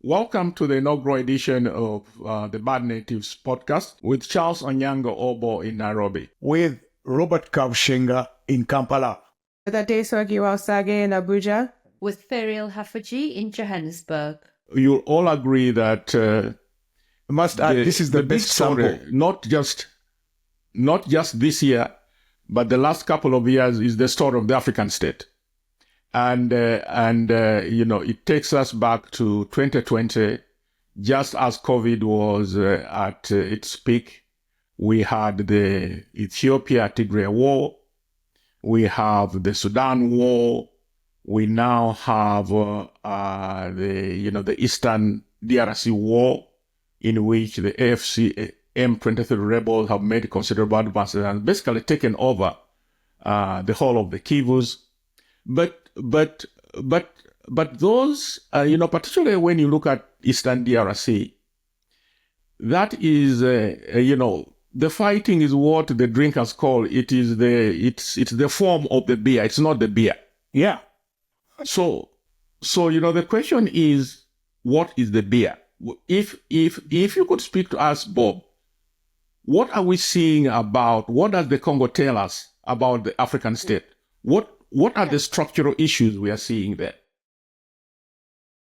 Welcome to the inaugural edition of the Bad Natives podcast with Charles Onyango-Obbo in Nairobi. With Robert Kabushenga in Kampala. With Adesuwa Giwa-Osagie in Abuja. With Ferial Hafajjee in Johannesburg. You'll all agree that this is the best story, sample. Not just this year, but the last couple of years is the story of the African state. And it takes us back to 2020, just as COVID was at its peak. We had the Ethiopia-Tigray war. We have the Sudan war. We now have the Eastern DRC war, in which the AFC M23 rebels have made considerable advances and basically taken over the whole of the Kivus. But those, particularly when you look at Eastern DRC, that is, the fighting is what the drinkers call it. It's the form of the beer. It's not the beer. Yeah. So the question is, what is the beer? If you could speak to us, Bob, what are we seeing about? What does the Congo tell us about the African state? What are the structural issues we are seeing there?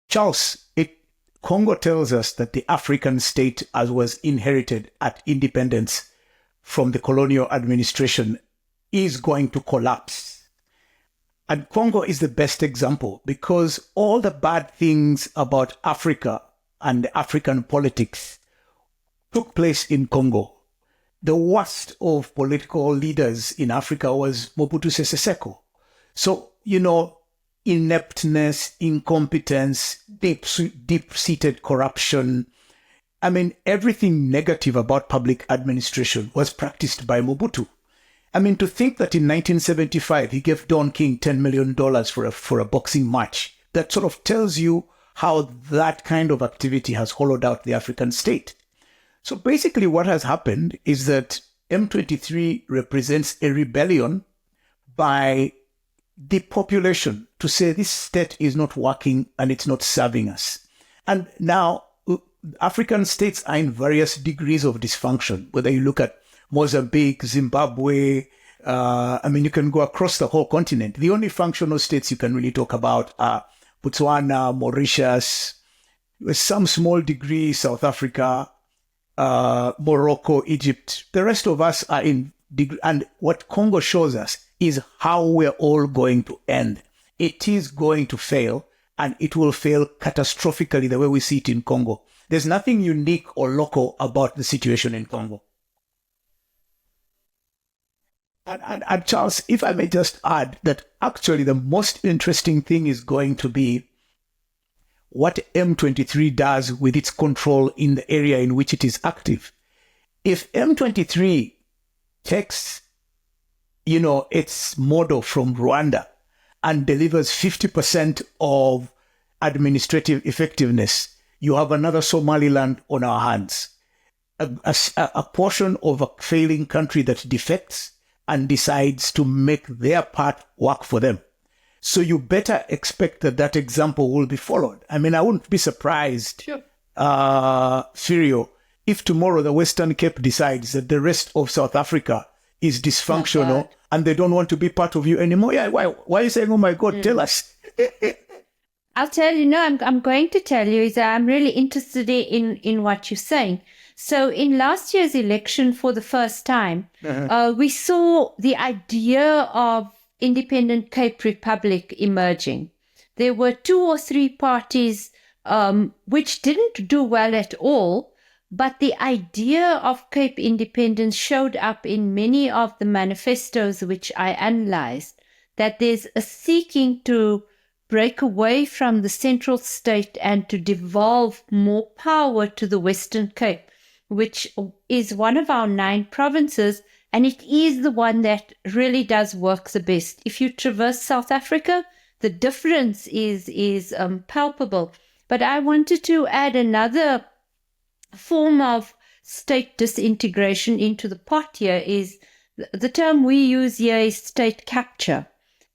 Charles, Congo tells us that the African state, as was inherited at independence from the colonial administration, is going to collapse. And Congo is the best example because all the bad things about Africa and African politics took place in Congo. The worst of political leaders in Africa was Mobutu Sese Seko. So, ineptness, incompetence, deep-seated corruption. I mean, everything negative about public administration was practiced by Mobutu. I mean, to think that in 1975, he gave Don King $10 million for a boxing match, that sort of tells you how that kind of activity has hollowed out the African state. So basically what has happened is that M23 represents a rebellion by the population to say this state is not working and it's not serving us. And now African states are in various degrees of dysfunction, whether you look at Mozambique, Zimbabwe, you can go across the whole continent. The only functional states you can really talk about are Botswana, Mauritius, with some small degree South Africa, Morocco, Egypt. The rest of us are in degree. And what Congo shows us is how we're all going to end. It is going to fail, and it will fail catastrophically the way we see it in Congo. There's nothing unique or local about the situation in Congo. And Charles, if I may just add that actually the most interesting thing is going to be what M23 does with its control in the area in which it is active. If M23 takes, its model from Rwanda and delivers 50% of administrative effectiveness, you have another Somaliland on our hands. A portion of a failing country that defects and decides to make their part work for them. So you better expect that example will be followed. I mean, I wouldn't be surprised, Sure. Firio, if tomorrow the Western Cape decides that the rest of South Africa is dysfunctional and they don't want to be part of you anymore. Yeah, why are you saying, oh my God, tell us? I'll tell you, I'm going to tell you is that I'm really interested in what you're saying. So in last year's election, for the first time, we saw the idea of independent Cape Republic emerging. There were 2 or 3 parties which didn't do well at all, but the idea of Cape independence showed up in many of the manifestos which I analyzed, that there's a seeking to break away from the central state and to devolve more power to the Western Cape, which is one of our 9 provinces, and it is the one that really does work the best. If you traverse South Africa, the difference is palpable. But I wanted to add another form of state disintegration into the pot here. Is the term we use here is state capture.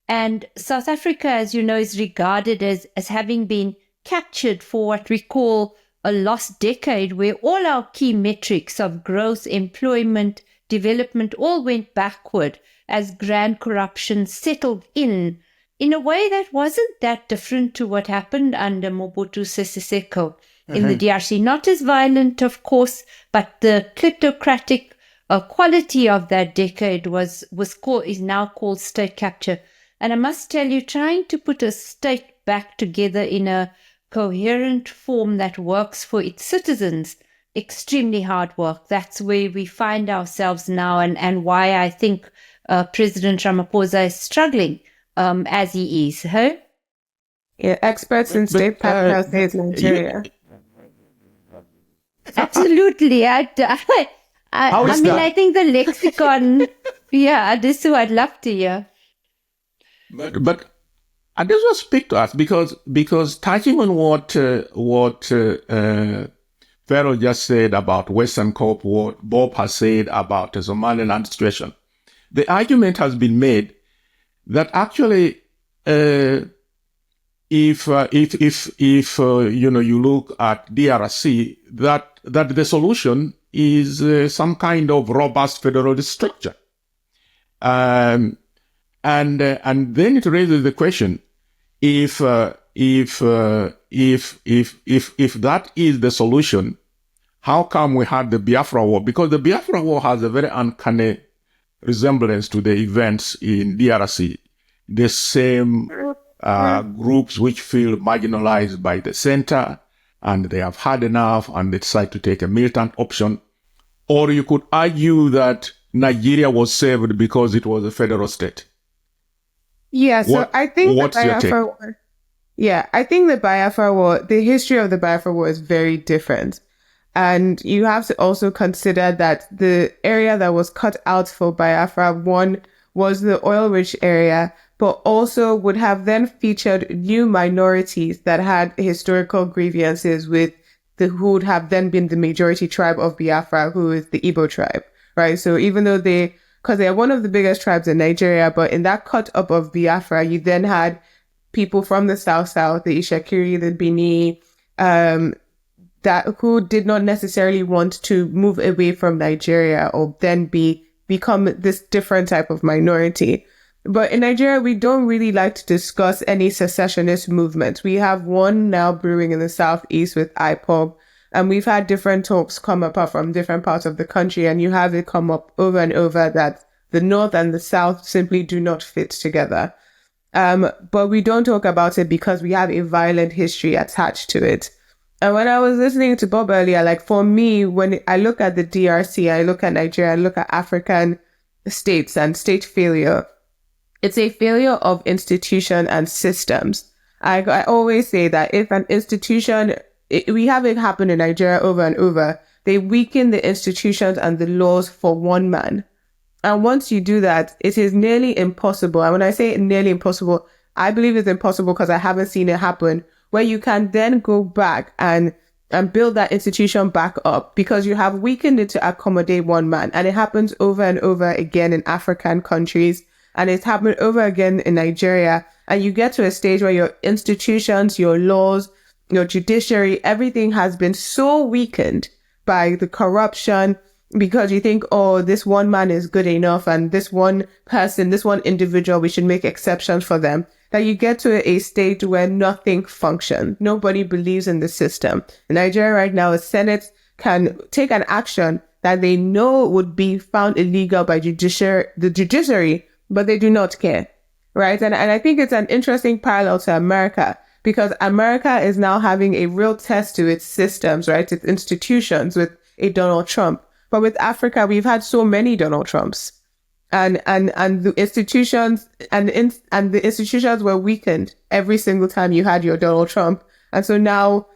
And South Africa, as you know, is regarded as having been captured for what we call a lost decade, where all our key metrics of growth, employment, development all went backward as grand corruption settled in a way that wasn't that different to what happened under Mobutu Sese Seko in the DRC. Not as violent, of course, but the kleptocratic quality of that decade is now called state capture. And I must tell you, trying to put a state back together in a coherent form that works for its citizens, extremely hard work. That's where we find ourselves now, and why I think President Ramaphosa is struggling as he is. Huh? Yeah, experts in state capture says Nigeria. Absolutely. I mean, that? I think the lexicon, yeah, Adesuwa, I'd love to hear. But Adesuwa, speak to us, because touching on what Pharaoh just said about Western Cape, what Bob has said about the Somaliland situation, the argument has been made that actually, if you look at DRC, that the solution is some kind of robust federalist structure, and then it raises the question: if that is the solution, how come we had the Biafra War? Because the Biafra War has a very uncanny resemblance to the events in DRC. The same groups which feel marginalized by the center, and they have had enough, and they decide to take a militant option. Or you could argue that Nigeria was saved because it was a federal state. Yeah, so I think what's the your take? Biafra War. Yeah, I think the Biafra War, the history of the Biafra War is very different. And you have to also consider that the area that was cut out for Biafra, one was the oil-rich area, but also would have then featured new minorities that had historical grievances with who would have then been the majority tribe of Biafra, who is the Igbo tribe, right? So even though because they are one of the biggest tribes in Nigeria, but in that cut up of Biafra, you then had people from the South, the Ishakiri, the Bini, that who did not necessarily want to move away from Nigeria or then become this different type of minority. But in Nigeria, we don't really like to discuss any secessionist movements. We have one now brewing in the southeast with IPOB, and we've had different talks come up from different parts of the country, and you have it come up over and over that the North and the South simply do not fit together. But we don't talk about it because we have a violent history attached to it. And when I was listening to Bob earlier, like for me, when I look at the DRC, I look at Nigeria, I look at African states and state failure, it's a failure of institution and systems. I always say that if an institution, we have it happen in Nigeria over and over, they weaken the institutions and the laws for one man. And once you do that, it is nearly impossible. And when I say nearly impossible, I believe it's impossible because I haven't seen it happen, where you can then go back and build that institution back up because you have weakened it to accommodate one man. And it happens over and over again in African countries. And it's happened over again in Nigeria. And you get to a stage where your institutions, your laws, your judiciary, everything has been so weakened by the corruption because you think, oh, this one man is good enough and this one person, this one individual, we should make exceptions for them, that you get to a stage where nothing functions. Nobody believes in the system. In Nigeria right now, the Senate can take an action that they know would be found illegal by the judiciary, but they do not care, right? And I think it's an interesting parallel to America because America is now having a real test to its systems, right? Its institutions with a Donald Trump. But with Africa, we've had so many Donald Trumps. And the institutions and the institutions were weakened every single time you had your Donald Trump. And so now,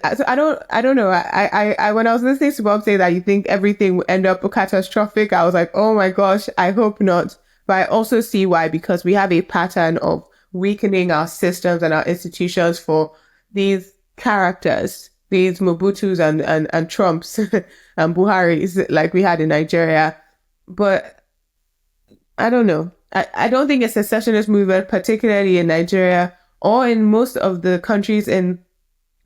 I don't know. I when I was listening to Bob say that you think everything will end up catastrophic, I was like, oh my gosh, I hope not. But I also see why, because we have a pattern of weakening our systems and our institutions for these characters, these Mobutus and Trumps and Buharis like we had in Nigeria. But I don't know. I don't think a secessionist movement, particularly in Nigeria or in most of the countries in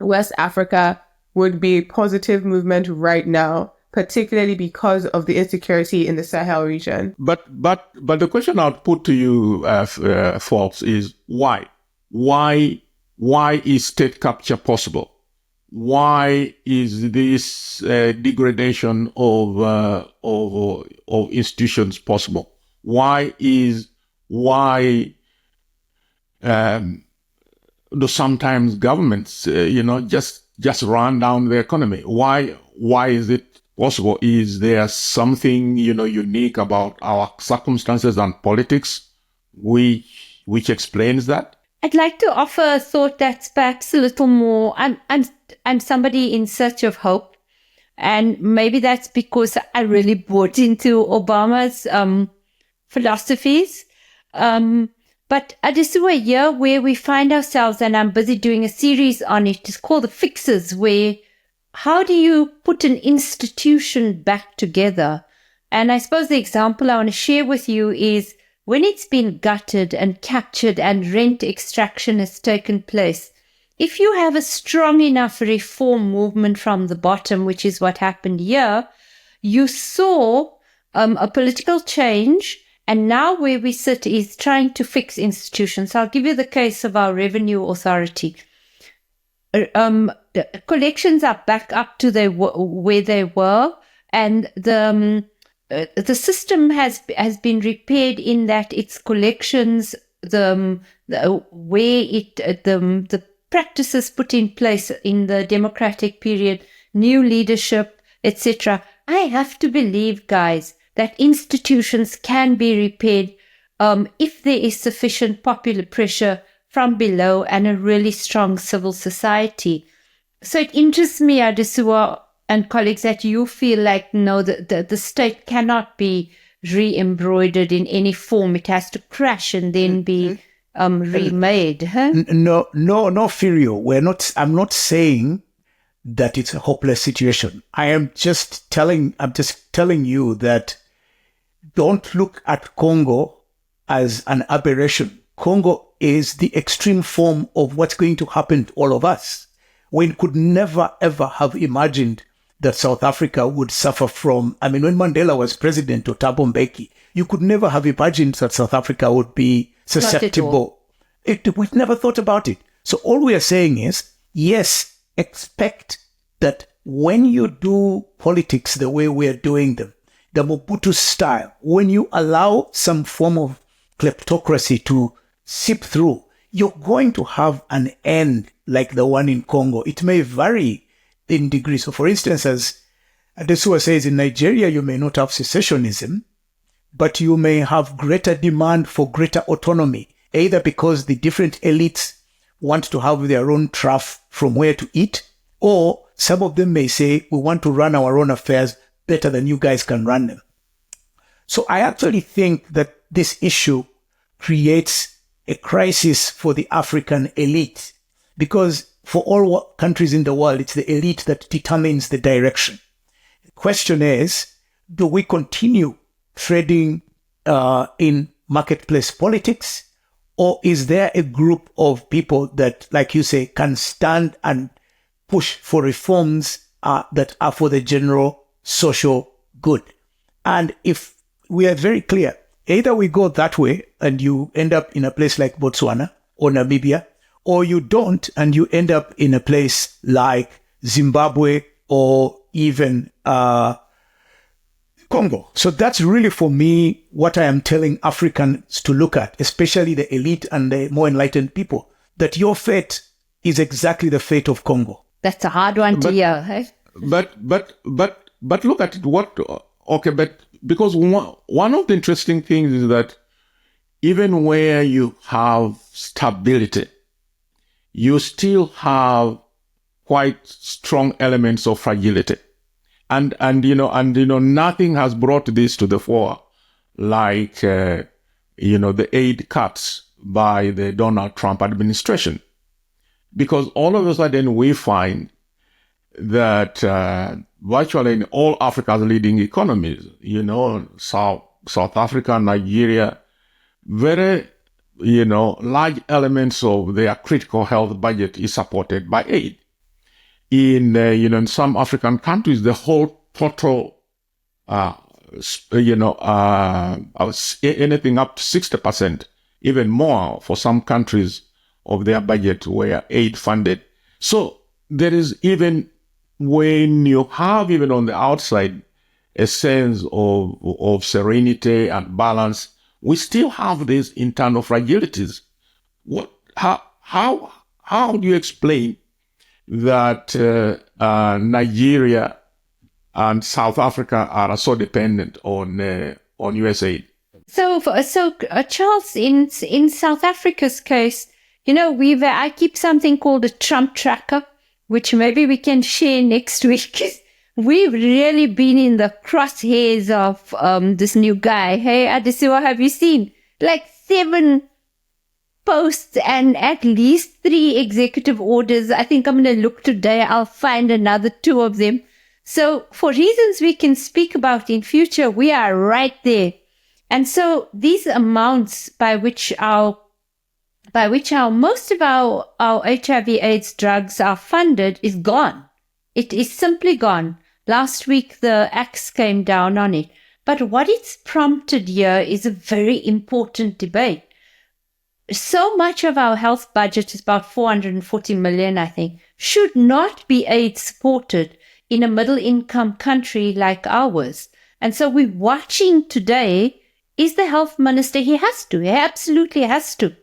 West Africa would be a positive movement right now, particularly because of the insecurity in the Sahel region. But the question I'd put to you, folks, is why? Why is state capture possible? Why is this degradation of institutions possible? Why do sometimes governments, just run down the economy? Why is it possible? Is there something, unique about our circumstances and politics which explains that? I'd like to offer a thought that's perhaps a little more, I'm somebody in search of hope. And maybe that's because I really bought into Obama's philosophies. But Adesuwa, here where we find ourselves, and I'm busy doing a series on it, it's called The Fixes, where how do you put an institution back together? And I suppose the example I want to share with you is when it's been gutted and captured and rent extraction has taken place, if you have a strong enough reform movement from the bottom, which is what happened here, you saw a political change. And now where we sit is trying to fix institutions. I'll give you the case of our revenue authority. The collections are back up to where they were, and the system has been repaired in that its collections, the practices put in place in the democratic period, new leadership, etc. I have to believe, guys, that institutions can be repaired if there is sufficient popular pressure from below and a really strong civil society. So it interests me, Adesuwa and colleagues, that you feel like, no, the state cannot be re-embroidered in any form. It has to crash and then be remade. Huh? No, Firio. I'm not saying that it's a hopeless situation. I'm just telling you that don't look at Congo as an aberration. Congo is the extreme form of what's going to happen to all of us. We could never, ever have imagined that South Africa would suffer from, when Mandela was president of Thabo Mbeki, you could never have imagined that South Africa would be susceptible. We never thought about it. So all we are saying is, yes, expect that when you do politics the way we are doing them, the Mobutu style, when you allow some form of kleptocracy to seep through, you're going to have an end like the one in Congo. It may vary in degree. So for instance, as Adesuwa says, in Nigeria, you may not have secessionism, but you may have greater demand for greater autonomy, either because the different elites want to have their own trough from where to eat, or some of them may say, we want to run our own affairs better than you guys can run them. So I actually think that this issue creates a crisis for the African elite, because for all countries in the world, it's the elite that determines the direction. The question is, do we continue trading in marketplace politics, or is there a group of people that, like you say, can stand and push for reforms that are for the general social good? And if we are very clear, either we go that way and you end up in a place like Botswana or Namibia, or you don't and you end up in a place like Zimbabwe or even Congo. So that's really, for me, what I am telling Africans to look at, especially the elite and the more enlightened people, that your fate is exactly the fate of Congo. That's a hard one to hear. Hey? But look at it. But because one of the interesting things is that even where you have stability, you still have quite strong elements of fragility. And nothing has brought this to the fore like, the aid cuts by the Donald Trump administration. Because all of a sudden we find that virtually in all Africa's leading economies, South Africa, Nigeria, very, large elements of their critical health budget is supported by aid. in some African countries, the whole total, anything up to 60%, even more for some countries of their budget were aid funded. So there is, even when you have, even on the outside, a sense of serenity and balance, we still have these internal fragilities. How do you explain that Nigeria and South Africa are so dependent on US aid? So Charles, in South Africa's case, I keep something called a Trump tracker, which maybe we can share next week. We've really been in the crosshairs of this new guy. Hey, Adesuwa, have you seen? Like 7 posts and at least 3 executive orders. I think I'm going to look today. I'll find another 2 of them. So for reasons we can speak about in future, we are right there. And so these amounts by which most of our HIV/AIDS drugs are funded is gone. It is simply gone. Last week, the axe came down on it. But what it's prompted here is a very important debate. So much of our health budget is about 440 million, I think, should not be aid supported in a middle income country like ours. And so we're watching today, is the health minister, he absolutely has to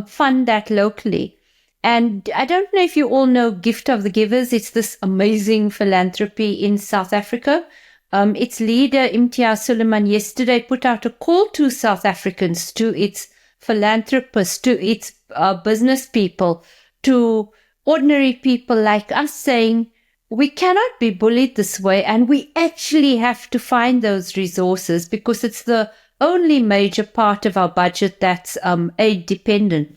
fund that locally. And I don't know if you all know Gift of the Givers. It's this amazing philanthropy in South Africa. Its leader, Imtiaz Suleiman, yesterday put out a call to South Africans, to its philanthropists, to its business people, to ordinary people like us, saying, we cannot be bullied this way, and we actually have to find those resources because it's the only major part of our budget that's aid dependent.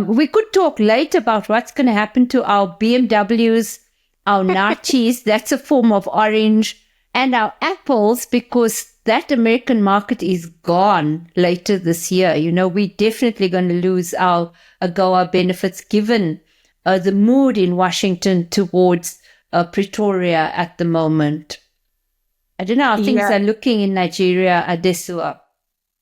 We could talk later about what's going to happen to our BMWs, our nachos, that's a form of orange, and our apples, because that American market is gone later this year. We're definitely going to lose our AGOA benefits given the mood in Washington towards Pretoria at the moment. I don't know how things are looking in Nigeria, Adesuwa.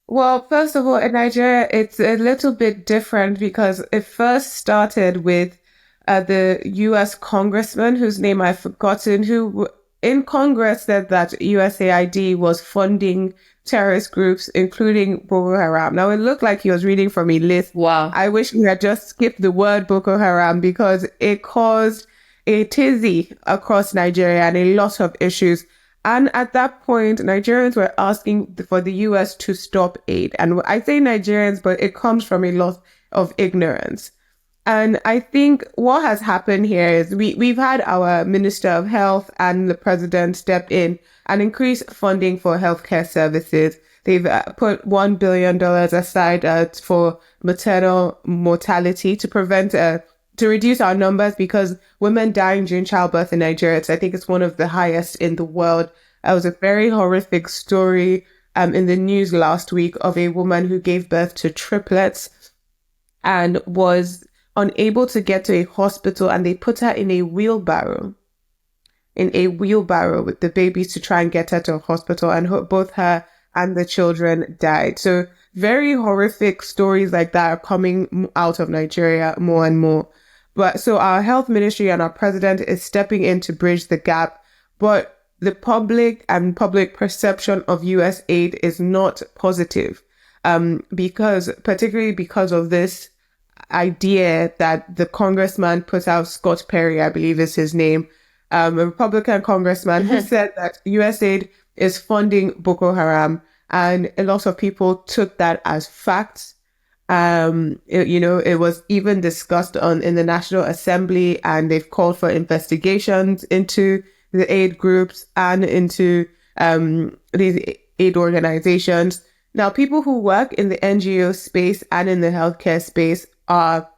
Well, first of all, in Nigeria, it's a little bit different because it first started with the U.S. congressman whose name I've forgotten, who in Congress said that USAID was funding terrorist groups, including Boko Haram. Now, it looked like he was reading from a list. Wow. I wish he had just skipped the word Boko Haram because it caused a tizzy across Nigeria and a lot of issues. And at that point, Nigerians were asking for the US to stop aid. And I say Nigerians, but it comes from a lot of ignorance. And I think what has happened here is we've had our Minister of Health and the President step in and increase funding for healthcare services. They've put $1 billion aside for maternal mortality to prevent to reduce our numbers, because women dying during childbirth in Nigeria, I think it's one of the highest in the world. It was a very horrific story in the news last week of a woman who gave birth to triplets and was unable to get to a hospital, and they put her in a wheelbarrow with the babies to try and get her to a hospital, and both her and the children died. So very horrific stories like that are coming out of Nigeria more and more. But so our health ministry and our president is stepping in to bridge the gap. But the public and public perception of US aid is not positive, particularly because of this idea that the congressman put out, Scott Perry, I believe is his name, a Republican congressman who said that US aid is funding Boko Haram. And a lot of people took that as fact. It was even discussed in the National Assembly, and they've called for investigations into the aid groups and into these aid organizations. Now, people who work in the NGO space and in the healthcare space are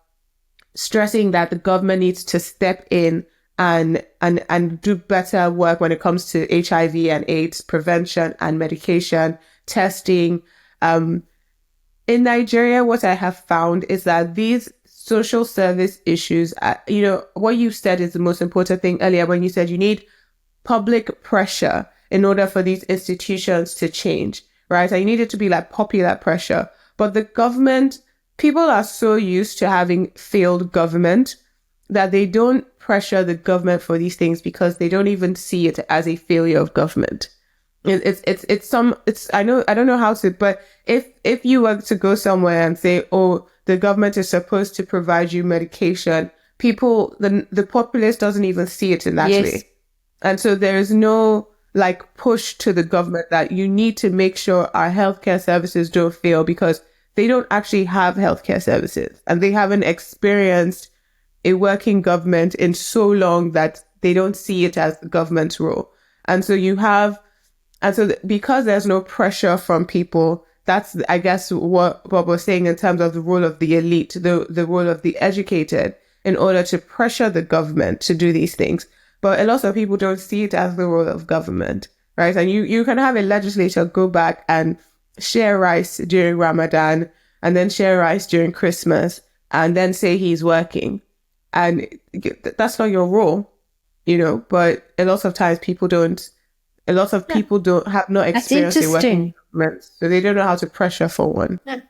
stressing that the government needs to step in and do better work when it comes to HIV and AIDS prevention and medication testing. In Nigeria, what I have found is that these social service issues. What you said is the most important thing earlier when you said you need public pressure in order for these institutions to change, right? And you need it to be like popular pressure. But the government, people are so used to having failed government that they don't pressure the government for these things because they don't even see it as a failure of government. I don't know how to, but if you were to go somewhere and say, oh, the government is supposed to provide you medication, the populace doesn't even see it in that way. And so there is no like push to the government that you need to make sure our healthcare services don't fail because they don't actually have healthcare services and they haven't experienced a working government in so long that they don't see it as the government's role. And so because there's no pressure from people, that's, I guess, what Bob was saying in terms of the role of the elite, the role of the educated in order to pressure the government to do these things. But a lot of people don't see it as the role of government, right? And you can have a legislator go back and share rice during Ramadan and then share rice during Christmas and then say he's working. And that's not your role, but a lot of times people don't have no experience in working government, so they don't know how to pressure for one. Yeah.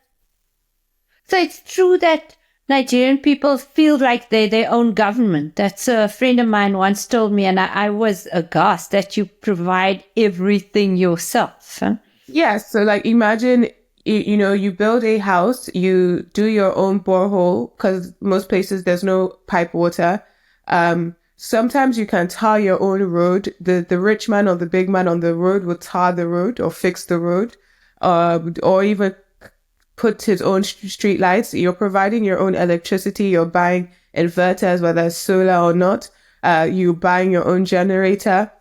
So it's true that Nigerian people feel like they're their own government. That's a friend of mine once told me, and I was aghast that you provide everything yourself. Huh? Yeah, so like imagine, you build a house, you do your own borehole, because most places there's no pipe water. Sometimes you can tar your own road. The rich man or the big man on the road will tar the road or fix the road, or even put his own street lights. You're providing your own electricity. You're buying inverters, whether it's solar or not. You're buying your own generator.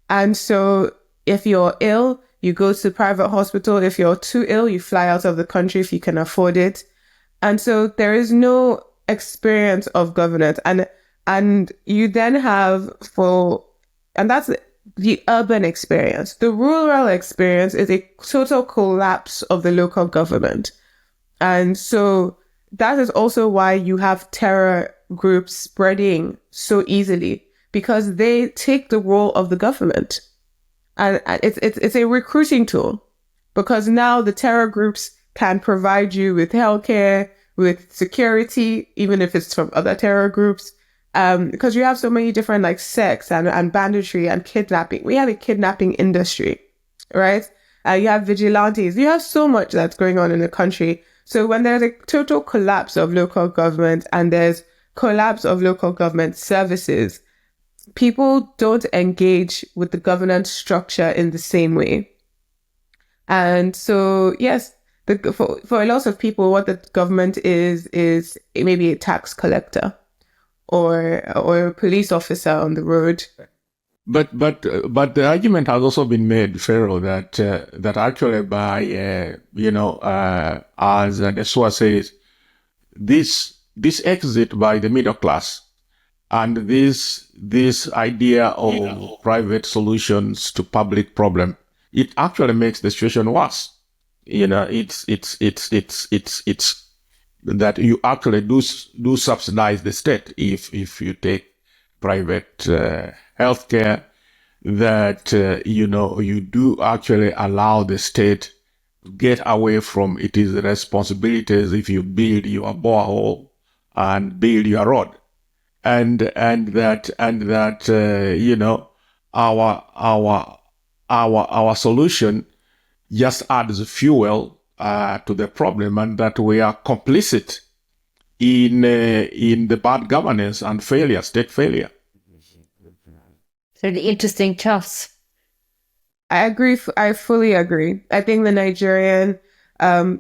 And so if you're ill, you go to private hospital. If you're too ill, you fly out of the country if you can afford it. And so there is no experience of governance. And you then have and that's the urban experience. The rural experience is a total collapse of the local government. And so that is also why you have terror groups spreading so easily, because they take the role of the government. And it's a recruiting tool, because now the terror groups can provide you with healthcare, with security, even if it's from other terror groups. Because you have so many different like sex and banditry and kidnapping. We have a kidnapping industry, right? You have vigilantes. You have so much that's going on in the country. So when there's a total collapse of local government and there's collapse of local government services, people don't engage with the governance structure in the same way. And so, yes, for a lot of people, what the government is maybe a tax collector or a police officer on the road. But the argument has also been made, Pharaoh, that actually by as Adesuwa says, this exit by the middle class and this idea of private solutions to public problem, it actually makes the situation worse. It's that you actually do subsidize the state if you take private healthcare, that you do actually allow the state to get away from its responsibilities if you build your borehole and build your road, and that our solution just adds fuel to the problem, and that we are complicit in the bad governance and failure, state failure. It's really interesting, Charles. I agree. I fully agree. I think the Nigerian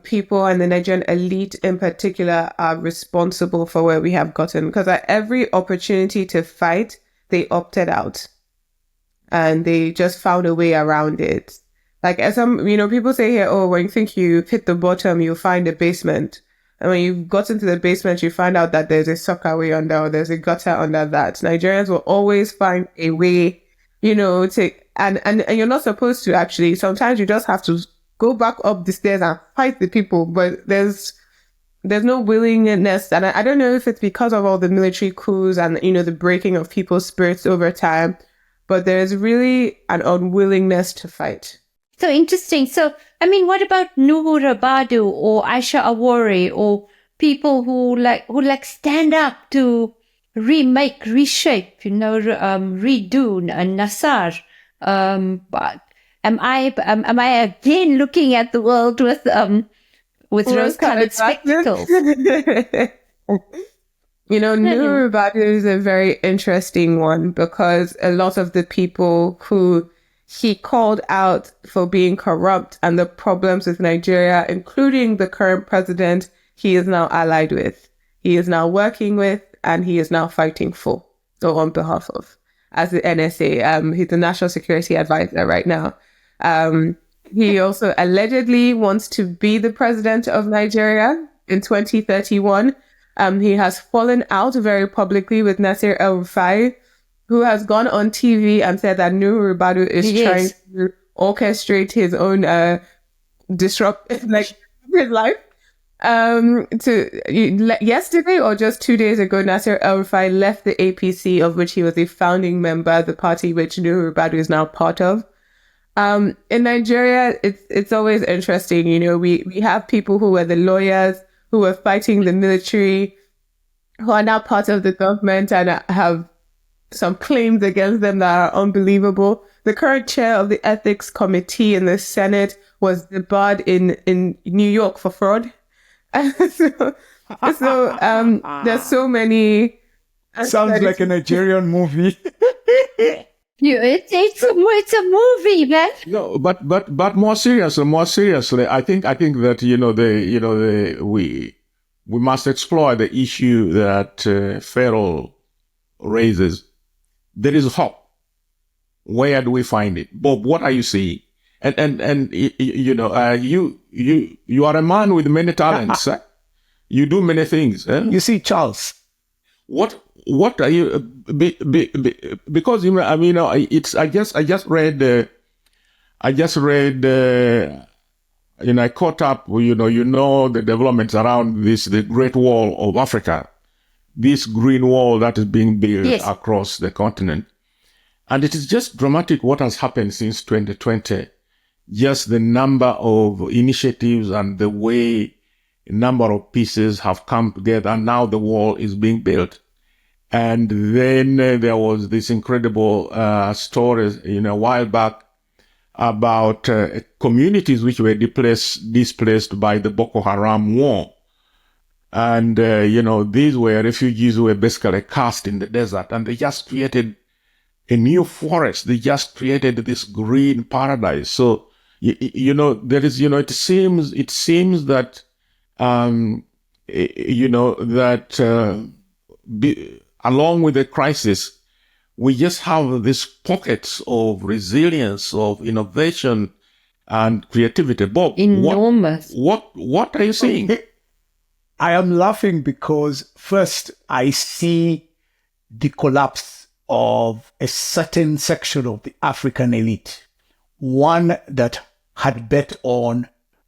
people and the Nigerian elite in particular are responsible for where we have gotten, because at every opportunity to fight, they opted out and they just found a way around it. Like, as people say here, oh, when you think you've hit the bottom, you'll find a basement. And when you've got into the basement, you find out that there's a soccer way under, or there's a gutter under that. Nigerians will always find a way, and you're not supposed to actually. Sometimes you just have to go back up the stairs and fight the people. But there's willingness, and I don't know if it's because of all the military coups and, the breaking of people's spirits over time, but there's really an unwillingness to fight. So interesting. So, I mean, what about Nuhu Rabadu or Aisha Awori or people who stand up to remake, reshape, redo and Nassar? But am I again looking at the world with rose-colored spectacles? Nuhu Rabadu is a very interesting one because a lot of the people who he called out for being corrupt and the problems with Nigeria, including the current president, he is now allied with, he is now working with, and he is now fighting for, or on behalf of, as the NSA. He's the National Security Advisor right now. He also allegedly wants to be the president of Nigeria in 2031. He has fallen out very publicly with Nasir El-Rufai, who has gone on TV and said that Nuhu Rabadu is trying to orchestrate his own disrupt his life. Yesterday or just 2 days ago, Nasir El-Rufai left the APC, of which he was a founding member, the party which Nuhu Rabadu is now part of. In Nigeria, it's always interesting. We have people who were the lawyers, who were fighting the military, who are now part of the government and have some claims against them that are unbelievable. The current chair of the ethics committee in the Senate was debarred in New York for fraud. There's so many. Sounds like a Nigerian movie. It's a movie, man. No, but more seriously, I think that we must explore the issue that Ferial raises. There is hope. Where do we find it, Bob? What are you seeing? And you are a man with many talents. You do many things. You see, Charles. What are you? Because it's. I just read. I caught up. The developments around the Great Wall of Africa, this green wall that is being built across the continent, and it is just dramatic what has happened since 2020. Just the number of initiatives and the way a number of pieces have come together, and now the wall is being built. And then there was this incredible story, a while back about communities which were displaced by the Boko Haram war. And, these were refugees who were basically cast in the desert, and they just created a new forest. They just created this green paradise. So, there is, it seems that, along with the crisis, we just have these pockets of resilience, of innovation and creativity. Bob, enormous. What are you seeing? I am laughing because first I see the collapse of a certain section of the African elite, one that had bet on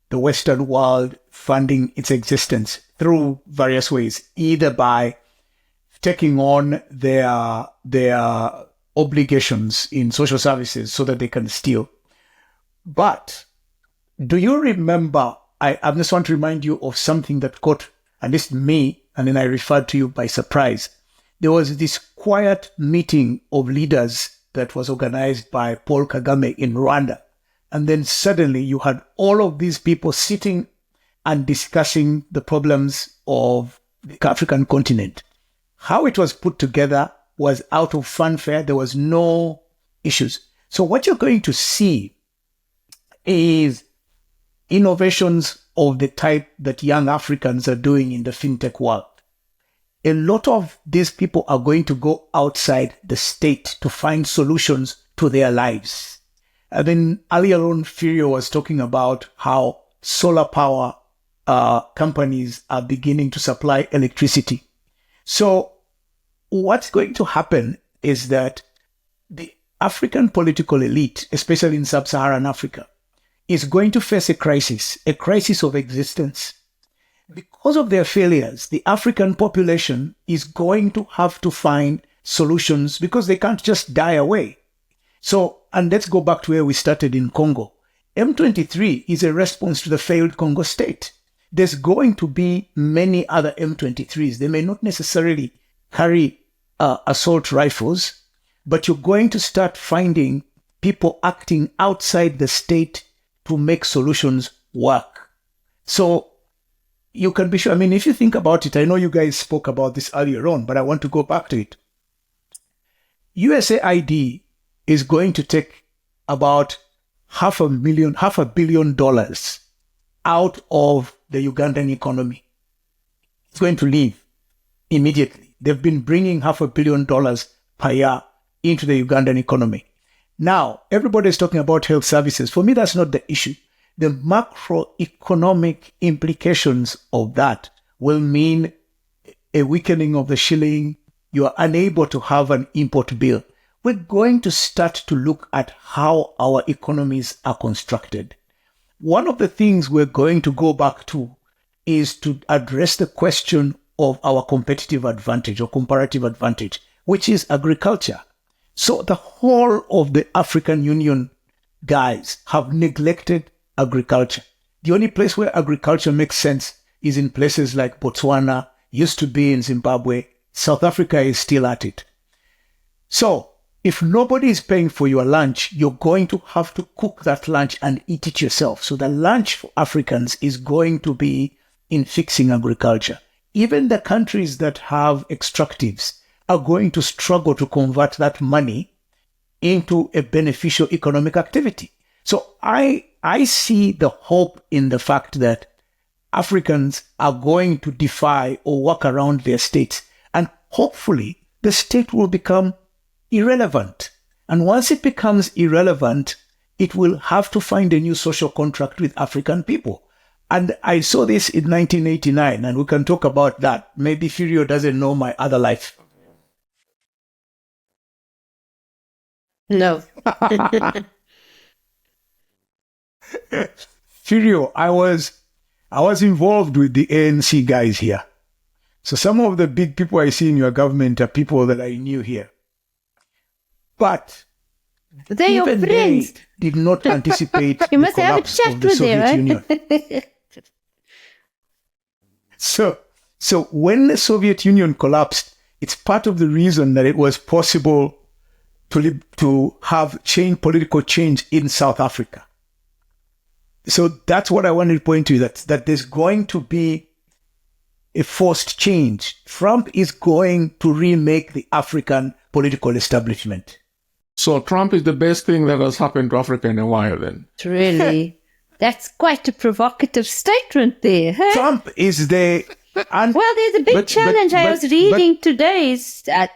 the Western world funding its existence through various ways, either by taking on their obligations in social services so that they can steal. But do you remember, I just want to remind you of something that caught at least me, and then I referred to you by surprise. There was this quiet meeting of leaders that was organized by Paul Kagame in Rwanda. And then suddenly you had all of these people sitting and discussing the problems of the African continent. How it was put together was out of fanfare. There was no issues. So what you're going to see is innovations of the type that young Africans are doing in the fintech world. A lot of these people are going to go outside the state to find solutions to their lives. And then earlier on, Ferial was talking about how solar power companies are beginning to supply electricity. So what's going to happen is that the African political elite, especially in sub-Saharan Africa, is going to face a crisis of existence. Because of their failures, the African population is going to have to find solutions because they can't just die away. So, and let's go back to where we started in Congo. M23 is a response to the failed Congo state. There's going to be many other M23s. They may not necessarily carry assault rifles, but you're going to start finding people acting outside the state to make solutions work. So you can be sure. I mean, if you think about it, I know you guys spoke about this earlier on, but I want to go back to it. USAID is going to take about $500 million out of the Ugandan economy. It's going to leave immediately. They've been bringing $500 million per year into the Ugandan economy. Now, everybody is talking about health services. For me, that's not the issue. The macroeconomic implications of that will mean a weakening of the shilling. You are unable to have an import bill. We're going to start to look at how our economies are constructed. One of the things we're going to go back to is to address the question of our competitive advantage or comparative advantage, which is agriculture. So the whole of the African Union guys have neglected agriculture. The only place where agriculture makes sense is in places like Botswana, used to be in Zimbabwe. South Africa is still at it. So if nobody is paying for your lunch, you're going to have to cook that lunch and eat it yourself. So the lunch for Africans is going to be in fixing agriculture. Even the countries that have extractives are going to struggle to convert that money into a beneficial economic activity. So I see the hope in the fact that Africans are going to defy or work around their states, and hopefully the state will become irrelevant. And once it becomes irrelevant, it will have to find a new social contract with African people. And I saw this in 1989, and we can talk about that. Maybe Furio doesn't know my other life. No. Furio, I was involved with the ANC guys here. So some of the big people I see in your government are people that I knew here. But They're your even friends. they did not anticipate You the must have a collapse chat of the with Soviet them, Union. right? So when the Soviet Union collapsed, it's part of the reason that it was possible to have political change in South Africa. So that's what I wanted to point to, that there's going to be a forced change. Trump is going to remake the African political establishment. So Trump is the best thing that has happened to Africa in a while then. Really? That's quite a provocative statement there. Huh? Trump is the... Well, there's a big challenge I was reading today is that,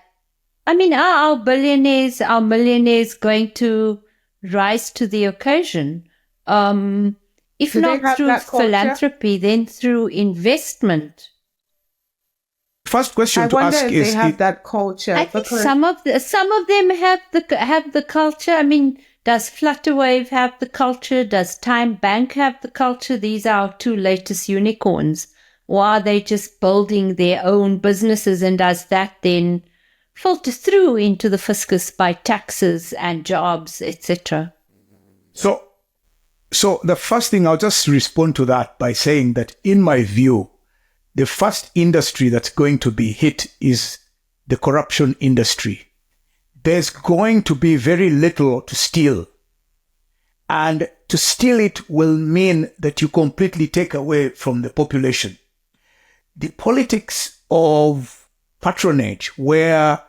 I mean, are our billionaires, our millionaires going to rise to the occasion? If Do they not have through that culture? philanthropy, then through investment. First question I to wonder ask if is... they have that culture. I think because- some of them have the culture. I mean, does Flutterwave have the culture? Does Time Bank have the culture? These are our two latest unicorns. Or are they just building their own businesses, and does that then filter through into the fiscus by taxes and jobs, etc.? So the first thing, I'll just respond to that by saying that in my view, the first industry that's going to be hit is the corruption industry. There's going to be very little to steal. And to steal it will mean that you completely take away from the population. The politics of patronage, where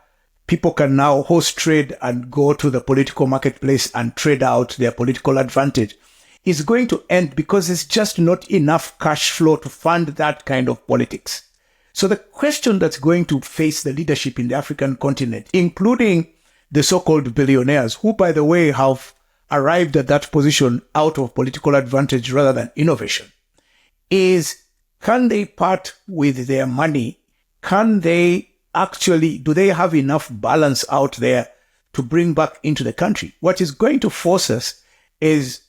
people can now host trade and go to the political marketplace and trade out their political advantage, is going to end because there's just not enough cash flow to fund that kind of politics. So the question that's going to face the leadership in the African continent, including the so-called billionaires, who, by the way, have arrived at that position out of political advantage rather than innovation, is can they part with their money? Do they have enough balance out there to bring back into the country? What is going to force us is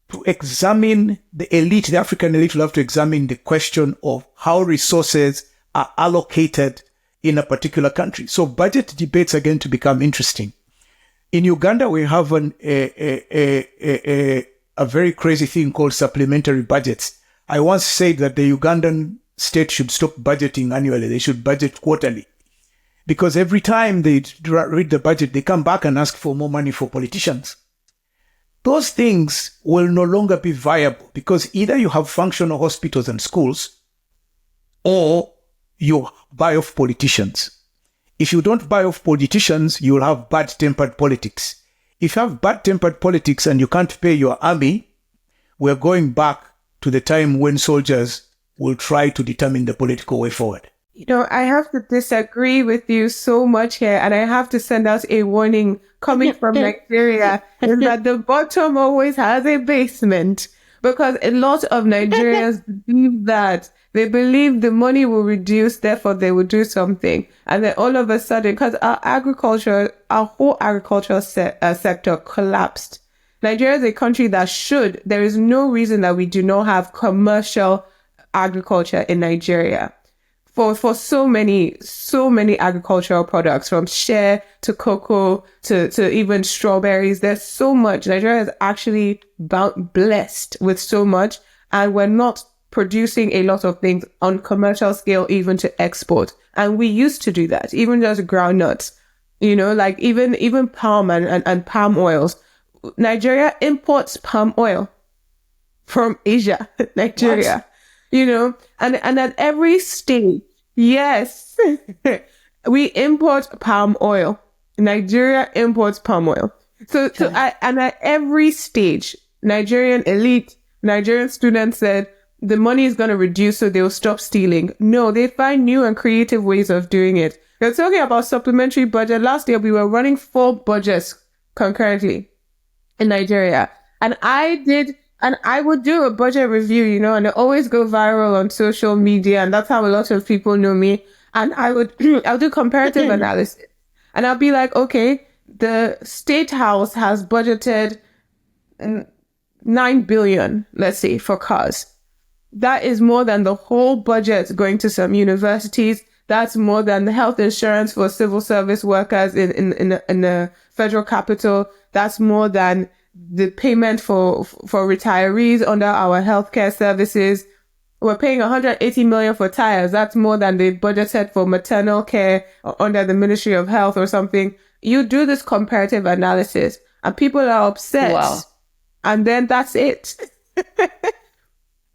to examine the elite, the African elite will have to examine the question of how resources are allocated in a particular country. So budget debates are going to become interesting. In Uganda, we have a very crazy thing called supplementary budgets. I once said that the Ugandan state should stop budgeting annually. They should budget quarterly. Because every time they read the budget, they come back and ask for more money for politicians. Those things will no longer be viable because either you have functional hospitals and schools or you buy off politicians. If you don't buy off politicians, you'll have bad-tempered politics. If you have bad-tempered politics and you can't pay your army, we're going back to the time when soldiers will try to determine the political way forward. You know, I have to disagree with you so much here, and I have to send out a warning coming from Nigeria, is that the bottom always has a basement, because a lot of Nigerians believe that. They believe the money will reduce, therefore they will do something. And then all of a sudden, because our whole agricultural sector collapsed. Nigeria is a country that there is no reason that we do not have commercial agriculture in Nigeria. For so many agricultural products, from shea to cocoa to even strawberries. There's so much. Nigeria is actually blessed with so much, and we're not producing a lot of things on commercial scale, even to export. And we used to do that, even just groundnuts, you know, like even palm and palm oils. Nigeria imports palm oil from Asia, Nigeria, what? You know, and at every stage, yes, we import palm oil. Nigeria imports palm oil. And at every stage, Nigerian elite, Nigerian students said, the money is going to reduce, so they'll stop stealing. No, they find new and creative ways of doing it. They're talking about supplementary budget. Last year, we were running 4 budgets concurrently in Nigeria. And I would do a budget review, you know, and I always go viral on social media. And that's how a lot of people know me. And I'll do comparative analysis. And I'll be like, okay, the State House has budgeted 9 billion, let's say, for cars. That is more than the whole budget going to some universities. That's more than the health insurance for civil service workers in the federal capital. That's more than the payment for retirees under our healthcare services. We're paying 180 million for tires. That's more than they budgeted for maternal care under the Ministry of Health or something. You do this comparative analysis and people are upset. Wow. And then that's it.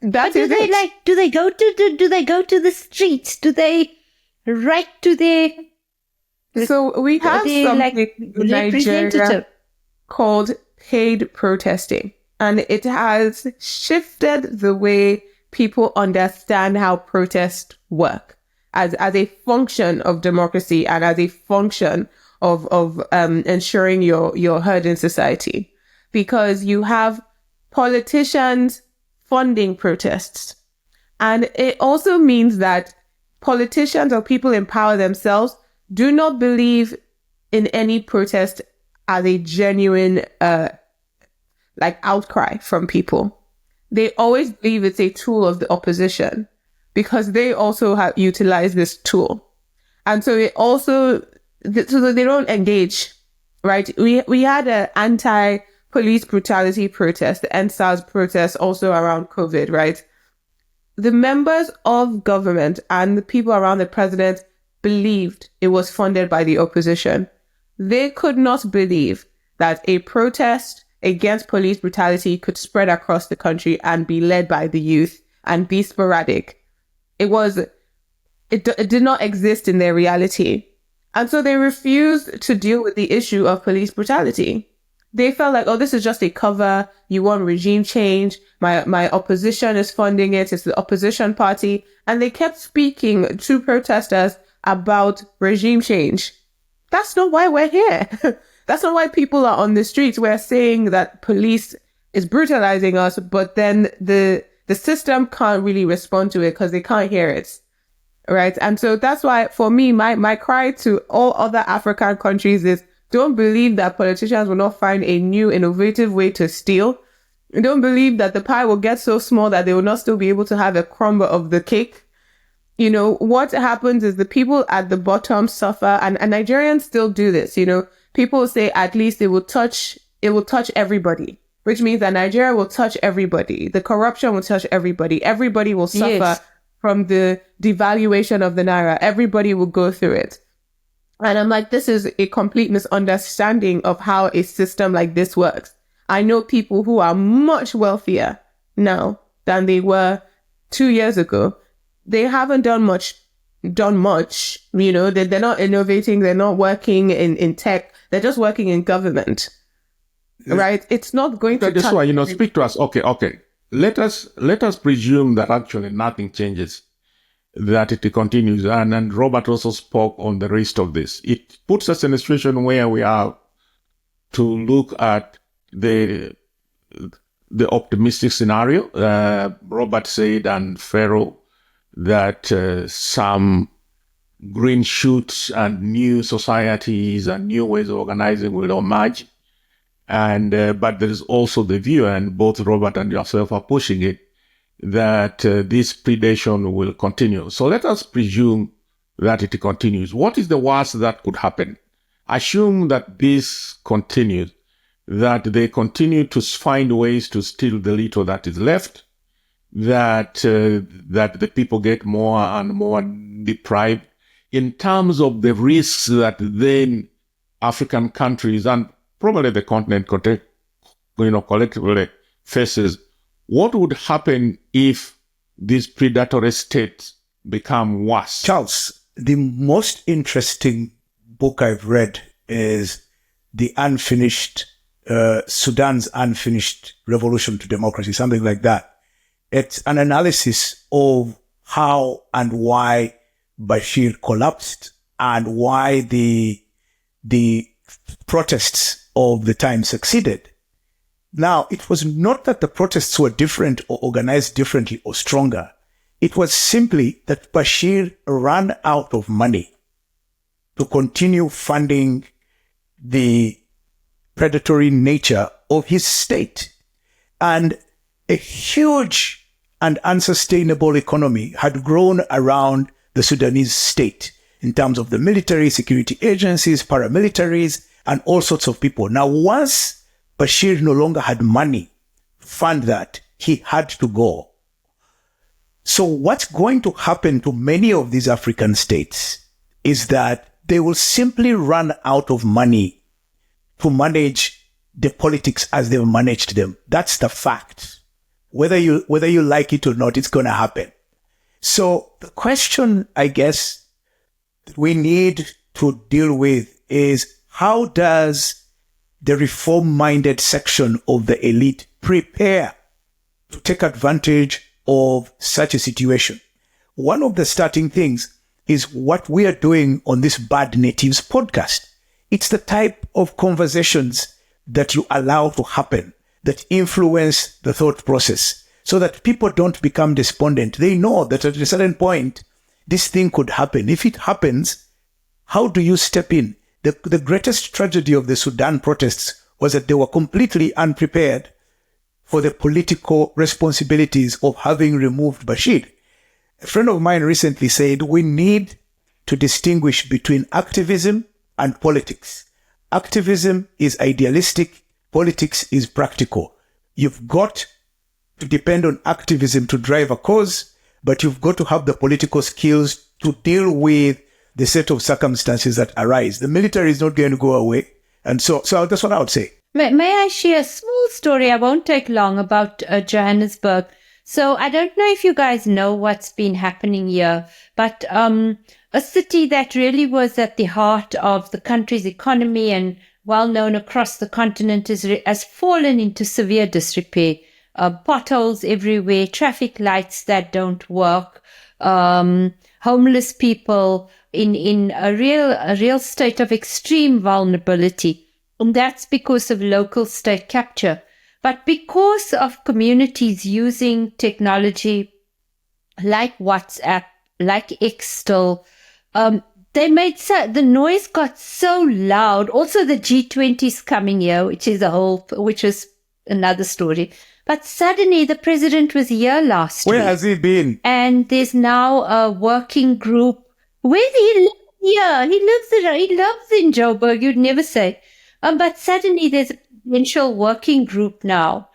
Do they go to the streets? Do they write to their... So we have something in Nigeria called paid protesting. And it has shifted the way people understand how protests work as a function of democracy and as a function of ensuring your heard in society. Because you have politicians funding protests. And it also means that politicians or people in power themselves do not believe in any protest as a genuine outcry from people. They always believe it's a tool of the opposition because they also have utilized this tool. And so so they don't engage, right? We had an anti-police brutality protest, the NSAS protest also around COVID, right? The members of government and the people around the president believed it was funded by the opposition. They could not believe that a protest against police brutality could spread across the country and be led by the youth and be sporadic. It did not exist in their reality. And so they refused to deal with the issue of police brutality. They felt like, oh, this is just a cover. You want regime change. My opposition is funding it. It's the opposition party. And they kept speaking to protesters about regime change. That's not why we're here. That's not why people are on the streets. We're saying that police is brutalizing us, but then the system can't really respond to it because they can't hear it. Right? And so that's why, for me, my cry to all other African countries is, don't believe that politicians will not find a new, innovative way to steal. don't believe that the pie will get so small that they will not still be able to have a crumb of the cake. You know, what happens is the people at the bottom suffer, and Nigerians still do this. You know, people say at least it will touch everybody, which means that Nigeria will touch everybody. The corruption will touch everybody. Everybody will suffer from the devaluation of the naira. Everybody will go through it. And I'm like, this is a complete misunderstanding of how a system like this works. I know people who are much wealthier now than they were 2 years ago. They haven't done much, you know, they're not innovating, they're not working in tech, they're just working in government, right? It's not going to That's why, you know, speak to us. Okay. Let us presume that actually nothing changes, that it continues. And Robert also spoke on the rest of this. It puts us in a situation where we are to look at the optimistic scenario. Robert said, and Pharaoh, that some green shoots and new societies and new ways of organizing will emerge. And but there is also the view, and both Robert and yourself are pushing it, that this predation will continue. So let us presume that it continues. What is the worst that could happen? Assume that this continues, that they continue to find ways to steal the little that is left, that the people get more and more deprived in terms of the risks that then African countries and probably the continent, collectively faces. What would happen if these predatory states become worse? Charles, the most interesting book I've read is Sudan's Unfinished Revolution to Democracy, something like that. It's an analysis of how and why Bashir collapsed and why the protests of the time succeeded. Now, it was not that the protests were different or organized differently or stronger. It was simply that Bashir ran out of money to continue funding the predatory nature of his state. And a huge and unsustainable economy had grown around the Sudanese state in terms of the military, security agencies, paramilitaries, and all sorts of people. Now, once Bashir no longer had money to fund that, he had to go. So what's going to happen to many of these African states is that they will simply run out of money to manage the politics as they've managed them. That's the fact. Whether you like it or not, it's going to happen. So the question, I guess, that we need to deal with is, how does the reform-minded section of the elite prepare to take advantage of such a situation? One of the starting things is what we are doing on this Bad Natives podcast. It's the type of conversations that you allow to happen that influence the thought process so that people don't become despondent. They know that at a certain point, this thing could happen. If it happens, how do you step in? The greatest tragedy of the Sudan protests was that they were completely unprepared for the political responsibilities of having removed Bashir. A friend of mine recently said, we need to distinguish between activism and politics. Activism is idealistic. Politics is practical. You've got to depend on activism to drive a cause, but you've got to have the political skills to deal with the set of circumstances that arise. The military is not going to go away. And so that's what I would say. May I share a small story? I won't take long, about Johannesburg. So I don't know if you guys know what's been happening here, but a city that really was at the heart of the country's economy and well known across the continent has fallen into severe disrepair. Potholes everywhere, traffic lights that don't work, homeless people in a real state of extreme vulnerability. And that's because of local state capture. But because of communities using technology like WhatsApp, like X still, they made the noise got so loud. Also the G20 is coming here, which is another story. But suddenly the president was here last Where week. has he been? And there's now a working group. Where did he live here? He lives in Joburg, you'd never say. But suddenly there's a potential working group now.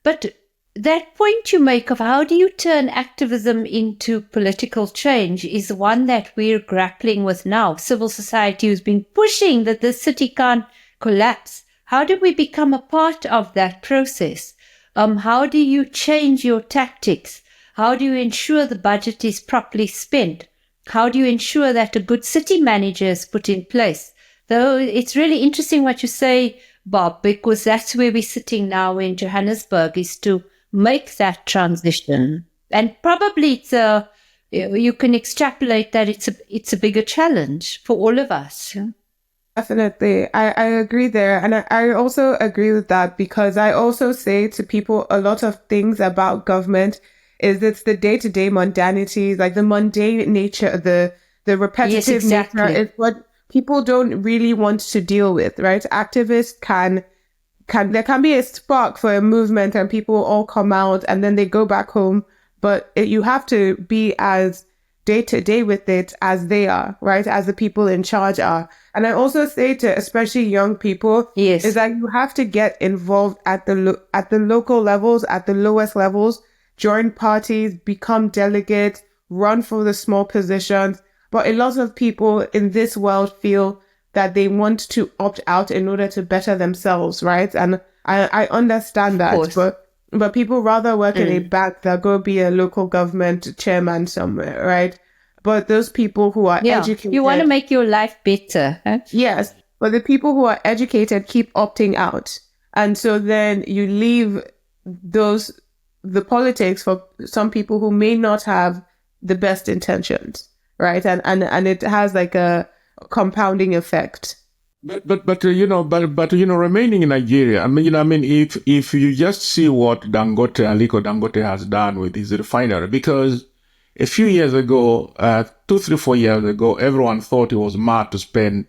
But that point you make of how do you turn activism into political change is one that we're grappling with now. Civil society has been pushing that the city can't collapse. How do we become a part of that process? How do you change your tactics? How do you ensure the budget is properly spent? How do you ensure that a good city manager is put in place? Though it's really interesting what you say, Bob, because that's where we're sitting now in Johannesburg, is to make that transition. And probably you can extrapolate that it's a bigger challenge for all of us. Definitely. I agree there. And I also agree with that, because I also say to people a lot of things about government is it's the day-to-day mundanities, like the mundane nature, the repetitive Yes, exactly. nature is what people don't really want to deal with, right? Activists there can be a spark for a movement and people all come out and then they go back home. But you have to be as day to day with it as they are, right? As the people in charge are. And I also say to especially young people, Yes, is that you have to get involved at the local levels, at the lowest levels, join parties, become delegates, run for the small positions. But a lot of people in this world feel that they want to opt out in order to better themselves, right? And I understand that, but people rather work in a bank than go be a local government chairman somewhere, right? But those people who are educated... You want to make your life better. Huh? Yes, but the people who are educated keep opting out. And so then you leave the politics for some people who may not have the best intentions, right? And it has like a compounding effect. But remaining in Nigeria, if you just see what Aliko Dangote has done with his refinery, because a few years ago, 2, 3, 4 years ago, everyone thought he was mad to spend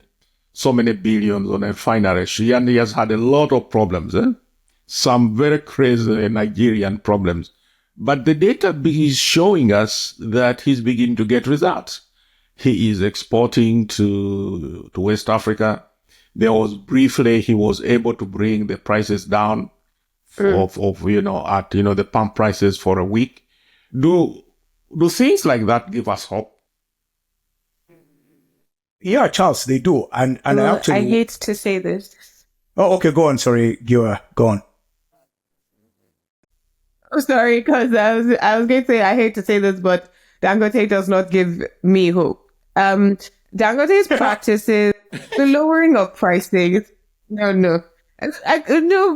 so many billions on a refinery. And he has had a lot of problems, some very crazy Nigerian problems. But the data is showing us that he's beginning to get results. He is exporting to West Africa. There was briefly he was able to bring the prices down of the pump prices for a week. Do things like that give us hope? Yeah, Charles, they do. And actually, I hate to say this. Oh, okay, go on. Sorry, Giwa, go on. Oh, sorry, because I was going to say I hate to say this, but Dangote does not give me hope. Dangote's practices, the lowering of pricing. No,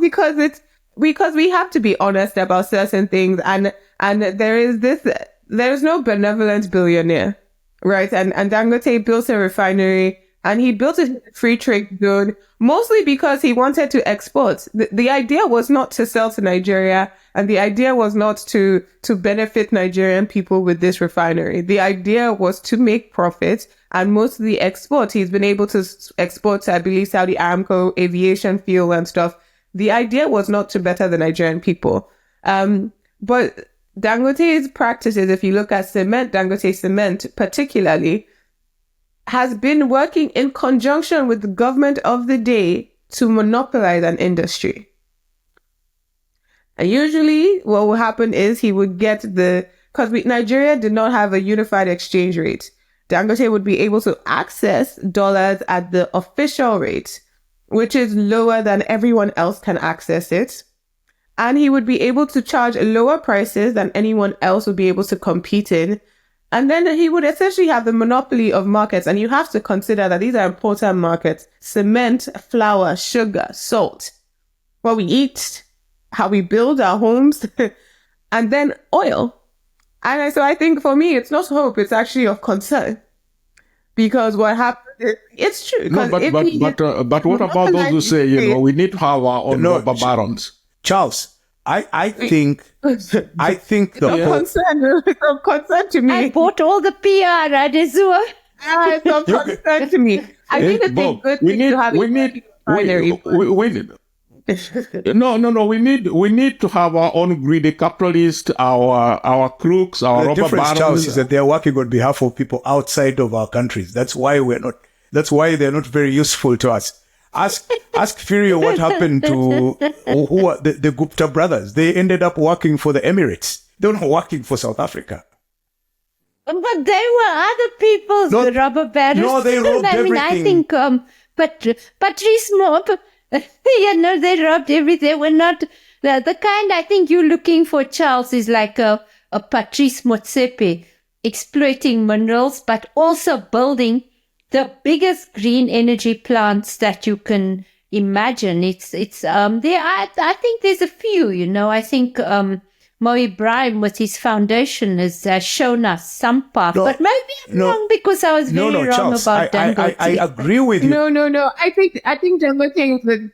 because we have to be honest about certain things, and there is no benevolent billionaire, right? And Dangote built a refinery, and he built a free trade zone mostly because he wanted to export. The idea was not to sell to Nigeria, and the idea was not to benefit Nigerian people with this refinery. The idea was to make profit, and most of the export, he's been able to export to, I believe, Saudi Aramco, aviation fuel and stuff. The idea was not to better the Nigerian people. But Dangote's practices, if you look at Dangote Cement particularly, has been working in conjunction with the government of the day to monopolize an industry. And usually what will happen is he would get because Nigeria did not have a unified exchange rate. Dangote would be able to access dollars at the official rate, which is lower than everyone else can access it. And he would be able to charge lower prices than anyone else would be able to compete in. And then he would essentially have the monopoly of markets. And you have to consider that these are important markets: cement, flour, sugar, salt, what we eat, how we build our homes, and then oil. And so I think for me, it's not hope, it's actually of concern. Because what happened is, it's true. No, but what about those who say, we need to have our own rubber barons? Charles, I think it's of concern to me. I bought all the PR, Adesuwa. It's of concern to me. I think it's a good thing to have a refinery. No. We need to have our own greedy capitalists, our crooks, our The robber difference, barons. Charles, is that they're working on behalf of people outside of our countries. That's why they're not very useful to us. Ask Furio what happened to who are the Gupta brothers. They ended up working for the Emirates. They were not working for South Africa. But they were other people's rubber barons. No, they robbed everything. I think Patrice Mob, they robbed everything. They were not the kind I think you're looking for, Charles, is like a Patrice Motsepe exploiting minerals, but also building the biggest green energy plants that you can imagine. It's there. I think there's a few. I think Mo Ibrahim with his foundation has shown us some path, but maybe I'm wrong because I was very wrong Charles, about Dangote. I agree with you. No. I think Dangote is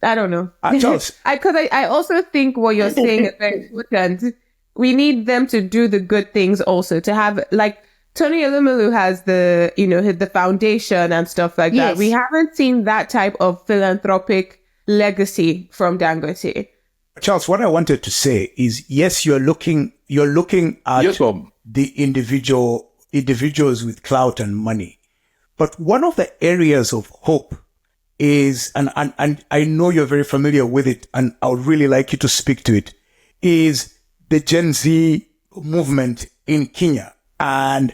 I don't know. Charles, I also think what you're saying is very important. We need them to do the good things also, to have like Tony Elumelu has the foundation and stuff like that. We haven't seen that type of philanthropic legacy from Dangote. Charles, what I wanted to say is, yes, you're looking at the individuals with clout and money. But one of the areas of hope is, and I know you're very familiar with it, and I would really like you to speak to it, is the Gen Z movement in Kenya and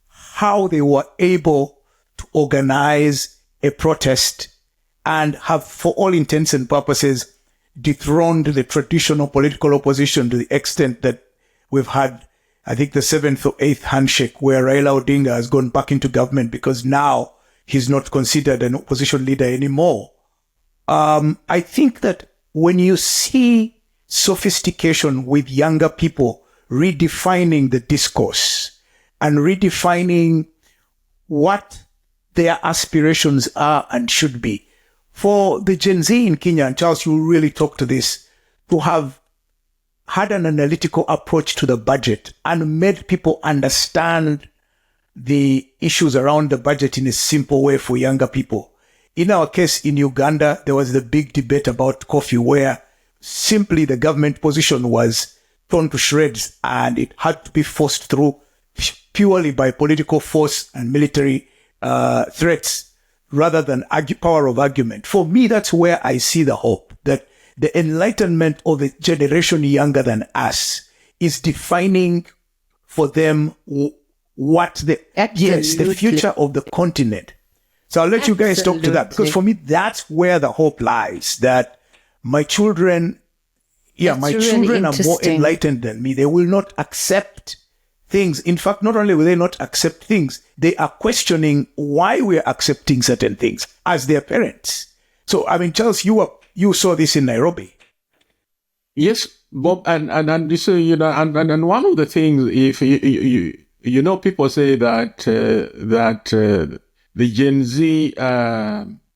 how they were able to organize a protest and have, for all intents and purposes, dethroned the traditional political opposition to the extent that we've had, I think, the 7th or 8th handshake where Raila Odinga has gone back into government because now he's not considered an opposition leader anymore. I think that when you see sophistication with younger people redefining the discourse and redefining what their aspirations are and should be, for the Gen Z in Kenya, and Charles, you really talk to this, to have had an analytical approach to the budget and made people understand the issues around the budget in a simple way for younger people. In our case, in Uganda, there was the big debate about coffee where simply the government position was torn to shreds and it had to be forced through purely by political force and military threats rather than power of argument. For me, that's where I see the hope, that the enlightenment of a generation younger than us is defining for them what the future of the continent. So I'll let you guys talk to that, because for me, that's where the hope lies, that my children are more enlightened than me. They will not accept things. In fact, not only will they not accept things, they are questioning why we're accepting certain things as their parents. So, I mean, Charles, you saw this in Nairobi. Yes, Bob, and this, and one of the things, if people say that the Gen Z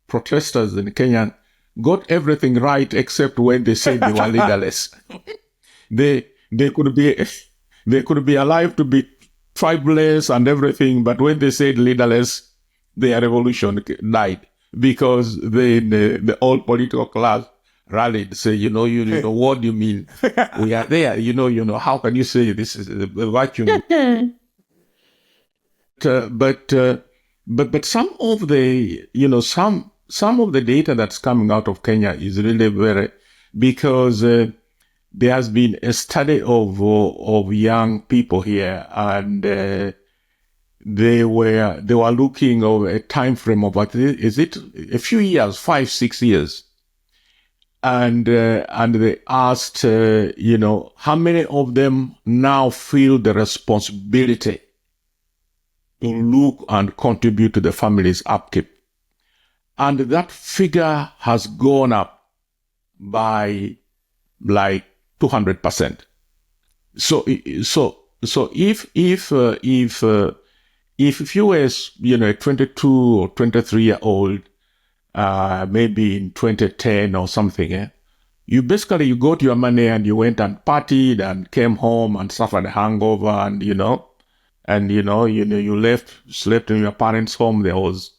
protesters in Kenya got everything right except when they said they were leaderless. They could be alive to be tribeless and everything, but when they said leaderless, their revolution died because the old political class rallied, say, what do you mean? We are there, how can you say this is a vacuum? But some of the, some of the data that's coming out of Kenya is really very, because there has been a study of young people here, and they were looking over a time frame of is it a few years, 5-6 years, and they asked how many of them now feel the responsibility to look and contribute to the family's upkeep, and that figure has gone up by like 200%. So if you were, a 22 or 23-year-old, maybe in 2010 or something, you got your money and you went and partied and came home and suffered a hangover, and you slept in your parents' home. There was,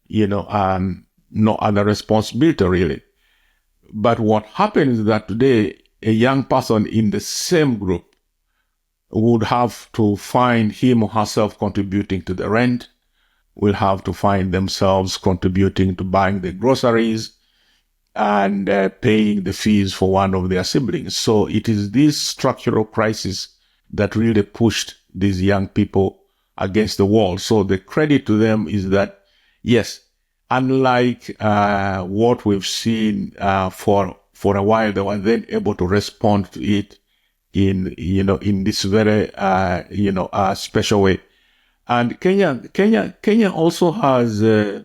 no other responsibility really. But what happens is that today, a young person in the same group would have to find him or herself contributing to the rent, will have to find themselves contributing to buying the groceries and paying the fees for one of their siblings. So it is this structural crisis that really pushed these young people against the wall. So the credit to them is that, yes, unlike what we've seen for a while, they were then able to respond to it in this very special way. And Kenya also has this.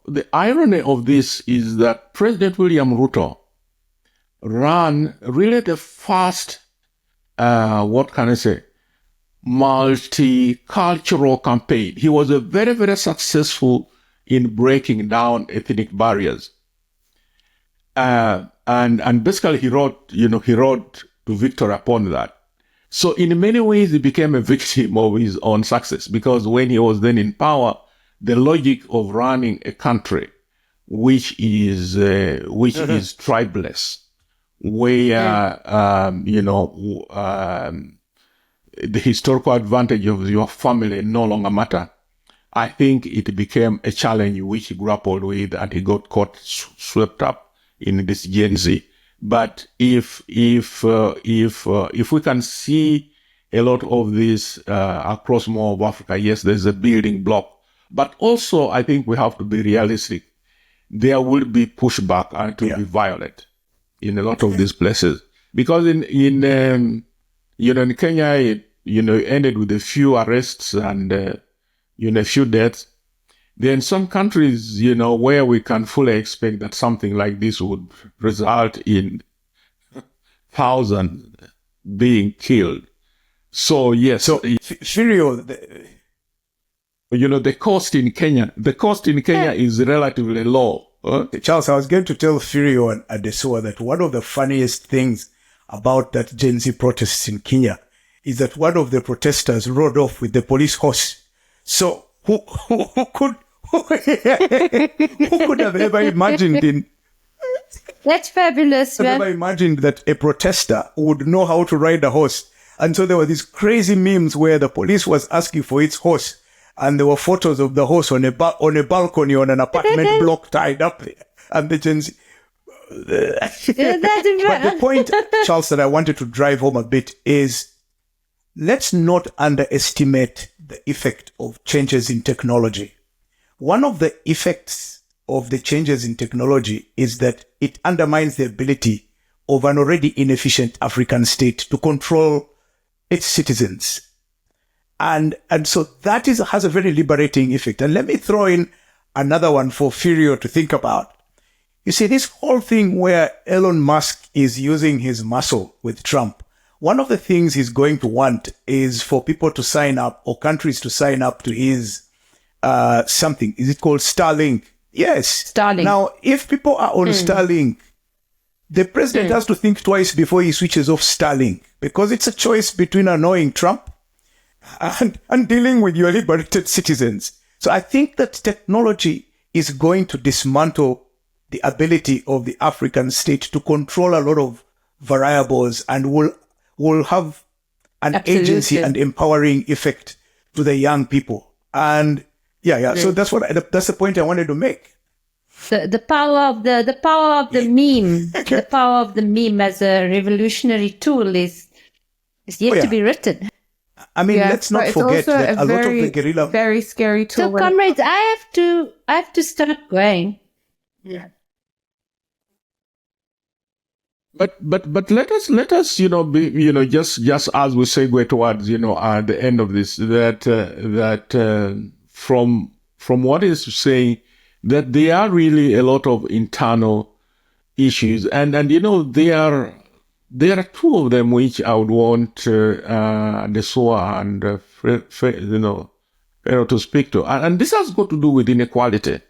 The irony of this is that President William Ruto ran really the first, multicultural campaign. He was a very, very successful in breaking down ethnic barriers. And basically he wrote to victory upon that. So in many ways, he became a victim of his own success, because when he was then in power, the logic of running a country which is tribeless, where the historical advantage of your family no longer matter, I think it became a challenge which he grappled with, and he got caught swept up in this Gen Z. But if we can see a lot of this across more of Africa, yes, there's a building block. But also, I think we have to be realistic. There will be pushback and to be violent in a lot of these places, because in Kenya, it ended with a few arrests and a few deaths. There are some countries, where we can fully expect that something like this would result in thousands being killed. So yes, Ferial, the cost in Kenya is relatively low. Charles, I was going to tell Ferial and Adesuwa that one of the funniest things about that Gen Z protests in Kenya is that one of the protesters rode off with the police horse. So who could have ever imagined That's fabulous, man. Never imagined that a protester would know how to ride a horse. And so there were these crazy memes where the police was asking for its horse, and there were photos of the horse on a balcony on an apartment block tied up there. And the Gen Z... But the point, Charles, that I wanted to drive home a bit is, let's not underestimate the effect of changes in technology. One of the effects of the changes in technology is that it undermines the ability of an already inefficient African state to control its citizens. And so that has a very liberating effect. And let me throw in another one for Ferial to think about. You see, this whole thing where Elon Musk is using his muscle with Trump, one of the things he's going to want is for people to sign up, or countries to sign up to his something. Is it called Starlink? Yes. Starlink. Now, if people are on Starlink, the president has to think twice before he switches off Starlink, because it's a choice between annoying Trump and dealing with your liberated citizens. So I think that technology is going to dismantle the ability of the African state to control a lot of variables, and will have an agency and empowering effect to the young people. And so that's the point I wanted to make. The power of the meme, the power of the meme as a revolutionary tool is yet to be written. I mean, let's not forget that a lot of the guerrilla, very scary tool. So, comrades, I have to start going. Yeah. But let us be just as we segue towards at the end of this, that from what is saying, that there are really a lot of internal issues, and there are two of them which I would want Adesuwa and Ferial to speak to, and this has got to do with inequality,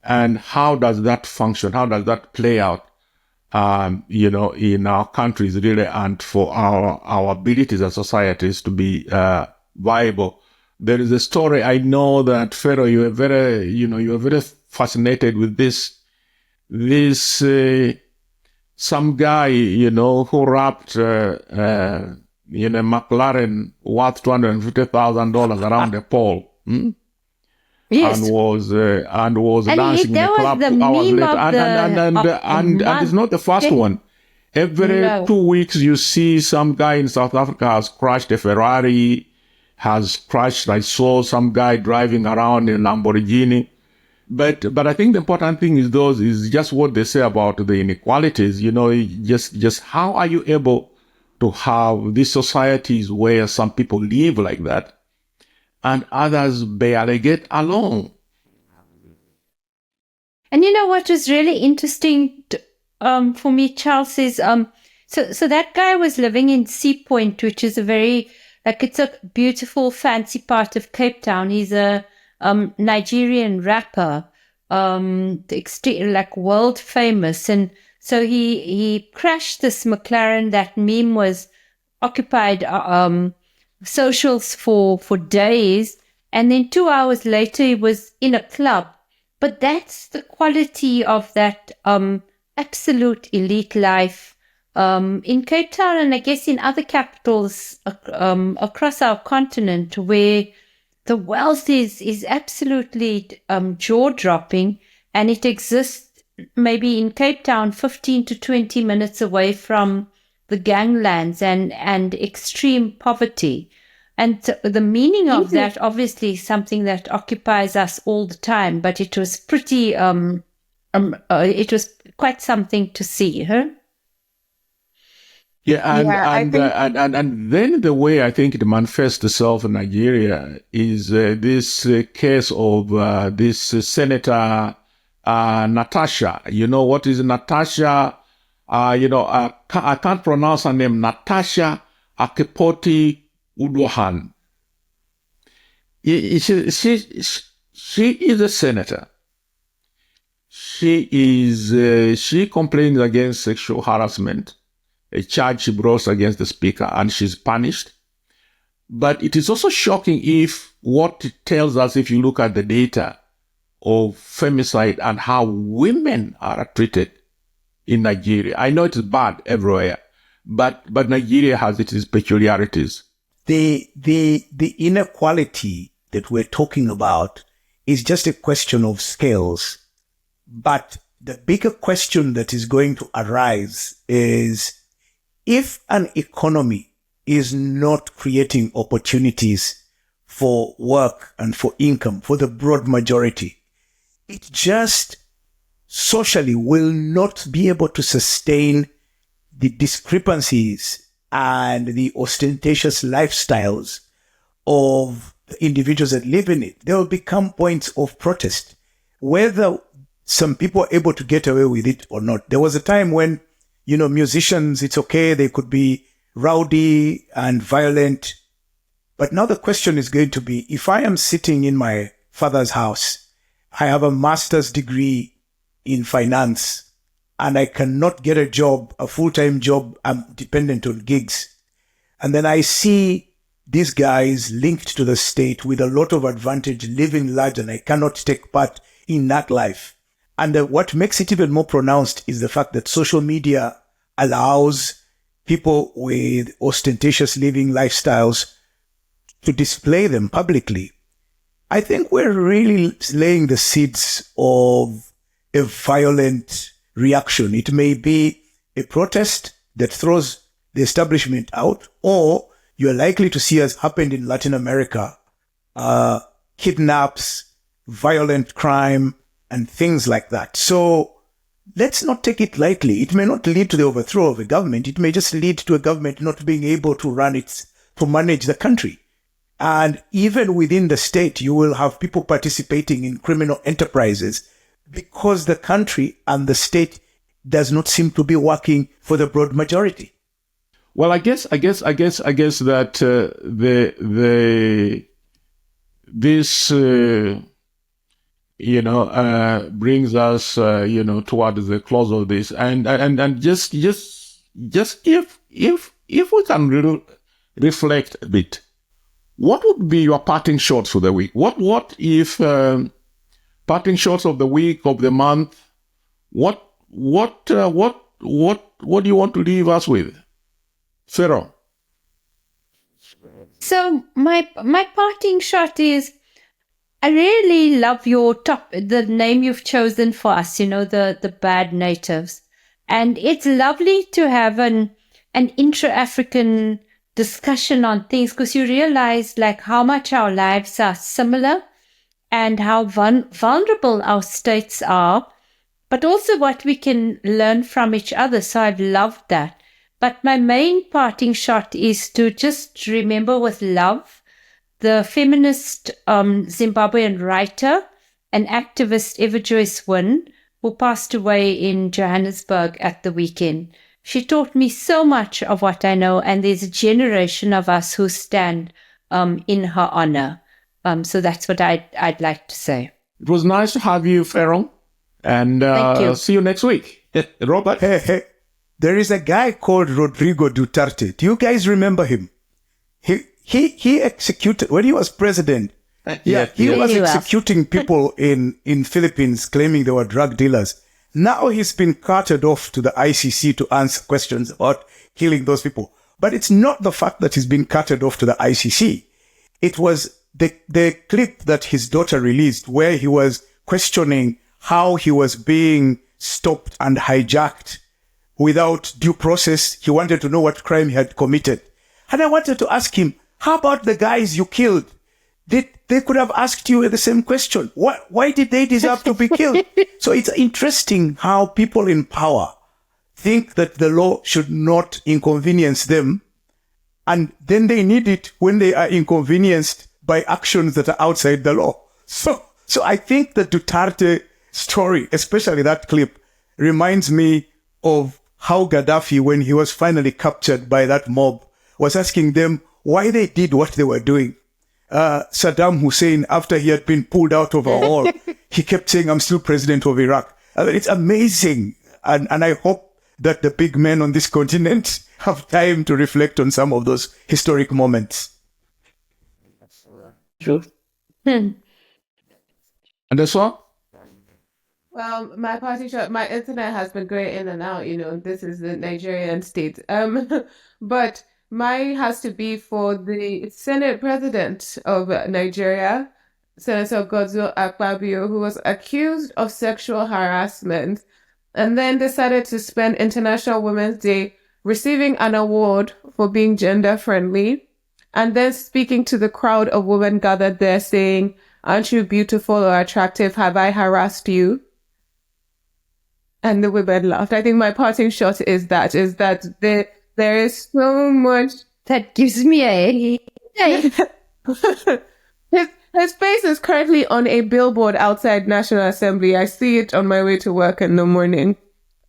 and how does that function? How does that play out? In our countries, really, and for our abilities as societies to be viable There is a story. I know that Pharaoh, you are very fascinated with this. Some guy, who wrapped, McLaren worth $250,000 around a pole. Yes. And was dancing in that the was club the 2 hours meme later. of And it's not the first one. Every 2 weeks, you see some guy in South Africa has crashed a Ferrari, has crashed. I saw some guy driving around in Lamborghini. But I think the important thing is just what they say about the inequalities. Just how are you able to have these societies where some people live like that and others barely get along? And what was really interesting for me, Charles, is so that guy was living in Sea Point, which is it's a beautiful, fancy part of Cape Town. He's a Nigerian rapper, world famous, and so he crashed this McLaren. That meme was occupied socials for days, and then 2 hours later he was in a club. But that's the quality of that absolute elite life in Cape Town, and I guess in other capitals across our continent, where the wealth is absolutely jaw-dropping, and it exists maybe in Cape Town 15 to 20 minutes away from the ganglands and extreme poverty. And the meaning of that, obviously, is something that occupies us all the time, but it was pretty, it was quite something to see, huh? Yeah, and then the way I think it manifests itself in Nigeria is this case of this Senator Natasha. You know what is Natasha? I can't pronounce her name. Natasha Akepoti Uduhan. She is a senator. She complains against sexual harassment, a charge she brought against the speaker, and she's punished. But it is also shocking what it tells us if you look at the data of femicide and how women are treated in Nigeria. I know it's bad everywhere, but Nigeria has its peculiarities. The inequality that we're talking about is just a question of scales. But the bigger question that is going to arise is, if an economy is not creating opportunities for work and for income for the broad majority, it just socially will not be able to sustain the discrepancies and the ostentatious lifestyles of the individuals that live in it. There will become points of protest, whether some people are able to get away with it or not. There was a time when, musicians, it's okay, they could be rowdy and violent. But now the question is going to be, if I am sitting in my father's house, I have a master's degree in finance, and I cannot get a job, a full-time job, I'm dependent on gigs. And then I see these guys linked to the state with a lot of advantage, living large, and I cannot take part in that life. And what makes it even more pronounced is the fact that social media allows people with ostentatious living lifestyles to display them publicly. I think we're really laying the seeds of a violent reaction. It may be a protest that throws the establishment out, or you're likely to see, as happened in Latin America, kidnaps, violent crime, and things like that. So let's not take it lightly. It may not lead to the overthrow of a government. It may just lead to a government not being able to manage the country. And even within the state, you will have people participating in criminal enterprises because the country and the state does not seem to be working for the broad majority. Well, I guess that this brings us towards the close of this, and just if we can reflect a bit what would be your parting shots for the week? What if parting shots of the week, of the month? What do you want to leave us with, Pharaoh? So my parting shot is, I really love the name you've chosen for us, the bad natives. And it's lovely to have an intra-African discussion on things, because you realize like how much our lives are similar and how vulnerable our states are, but also what we can learn from each other. So I've loved that. But my main parting shot is to just remember with love the feminist Zimbabwean writer and activist Everjoyce Wynne, who passed away in Johannesburg at the weekend. She taught me so much of what I know, and there's a generation of us who stand in her honor. So that's what I'd like to say. It was nice to have you, Pharaoh, and Thank you. See you next week. Robert? Hey, there is a guy called Rodrigo Duterte. Do you guys remember him? He executed, when he was president, he was executing people in Philippines claiming they were drug dealers. Now he's been carted off to the ICC to answer questions about killing those people. But it's not the fact that he's been carted off to the ICC. It was the clip that his daughter released where he was questioning how he was being stopped and hijacked without due process. He wanted to know what crime he had committed. And I wanted to ask him, how about the guys you killed? They could have asked you the same question. Why did they deserve to be killed? So it's interesting how people in power think that the law should not inconvenience them, and then they need it when they are inconvenienced by actions that are outside the law. So I think the Duterte story, especially that clip, reminds me of how Gaddafi, when he was finally captured by that mob, was asking them why they did what they were doing. Saddam Hussein, after he had been pulled out of a hall, he kept saying, I'm still president of Iraq. I mean, it's amazing. And I hope that the big men on this continent have time to reflect on some of those historic moments. True. Adesuwa? Well, my party shot, my internet has been going in and out, this is the Nigerian state. But mine has to be for the Senate president of Nigeria, Senator Godswill Akpabio, who was accused of sexual harassment and then decided to spend International Women's Day receiving an award for being gender friendly, and then speaking to the crowd of women gathered there saying, aren't you beautiful or attractive? Have I harassed you? And the women laughed. I think my parting shot is that there is so much that gives me a His face is currently on a billboard outside National Assembly. I see it on my way to work in the morning.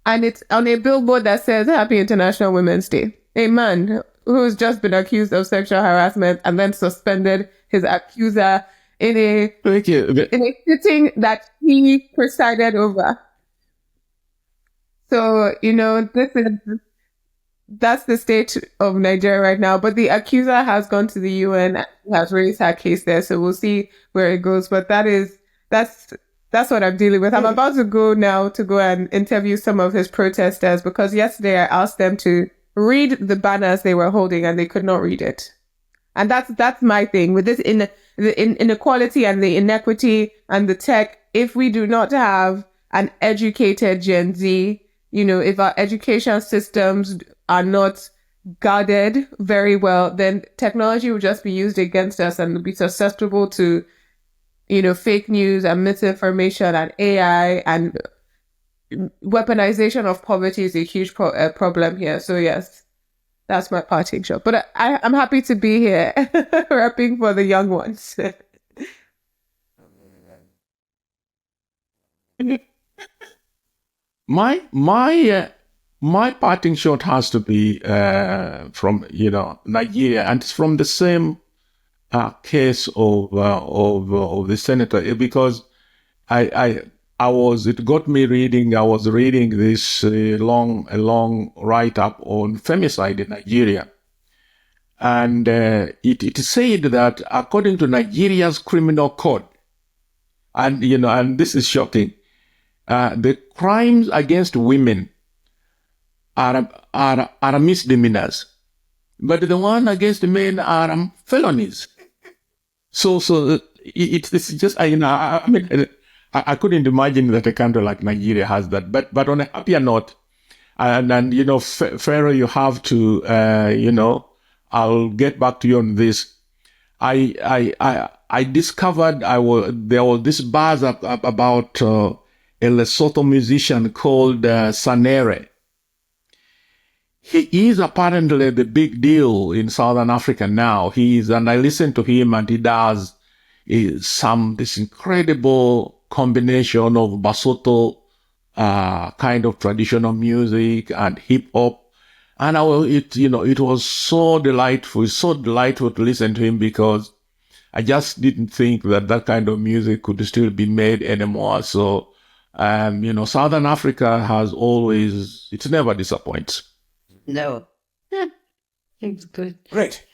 And it's on a billboard that says Happy International Women's Day. A man who's just been accused of sexual harassment and then suspended his accuser in a sitting that he presided over. So, that's the state of Nigeria right now. But the accuser has gone to the UN and has raised her case there. So we'll see where it goes. But that's what I'm dealing with. I'm about to go now to go and interview some of his protesters, because yesterday I asked them to read the banners they were holding and they could not read it. And that's my thing with this the inequality and the inequity and the tech. If we do not have an educated Gen Z, if our education systems are not guarded very well, then technology will just be used against us and be susceptible to, fake news and misinformation and AI, and weaponization of poverty is a huge problem here. So yes, that's my parting shot. But I'm happy to be here, rapping for the young ones. My parting shot has to be from Nigeria, and it's from the same case of the senator, because it got me reading. I was reading this long write up on femicide in Nigeria, And it said that according to Nigeria's criminal code, and and this is shocking, the crimes against women are misdemeanors, but the one against men are felonies. So it's just I couldn't imagine that a country like Nigeria has that. But on a happier note, and Pharaoh, you have to I'll get back to you on this. I discovered there was this buzz about a Lesotho musician called Sanere. He is apparently the big deal in Southern Africa now. And I listen to him, and he does this incredible combination of Basotho kind of traditional music and hip hop. And it was so delightful. It's so delightful to listen to him, because I just didn't think that kind of music could still be made anymore. So, Southern Africa it never disappoints. No. It's good. Great.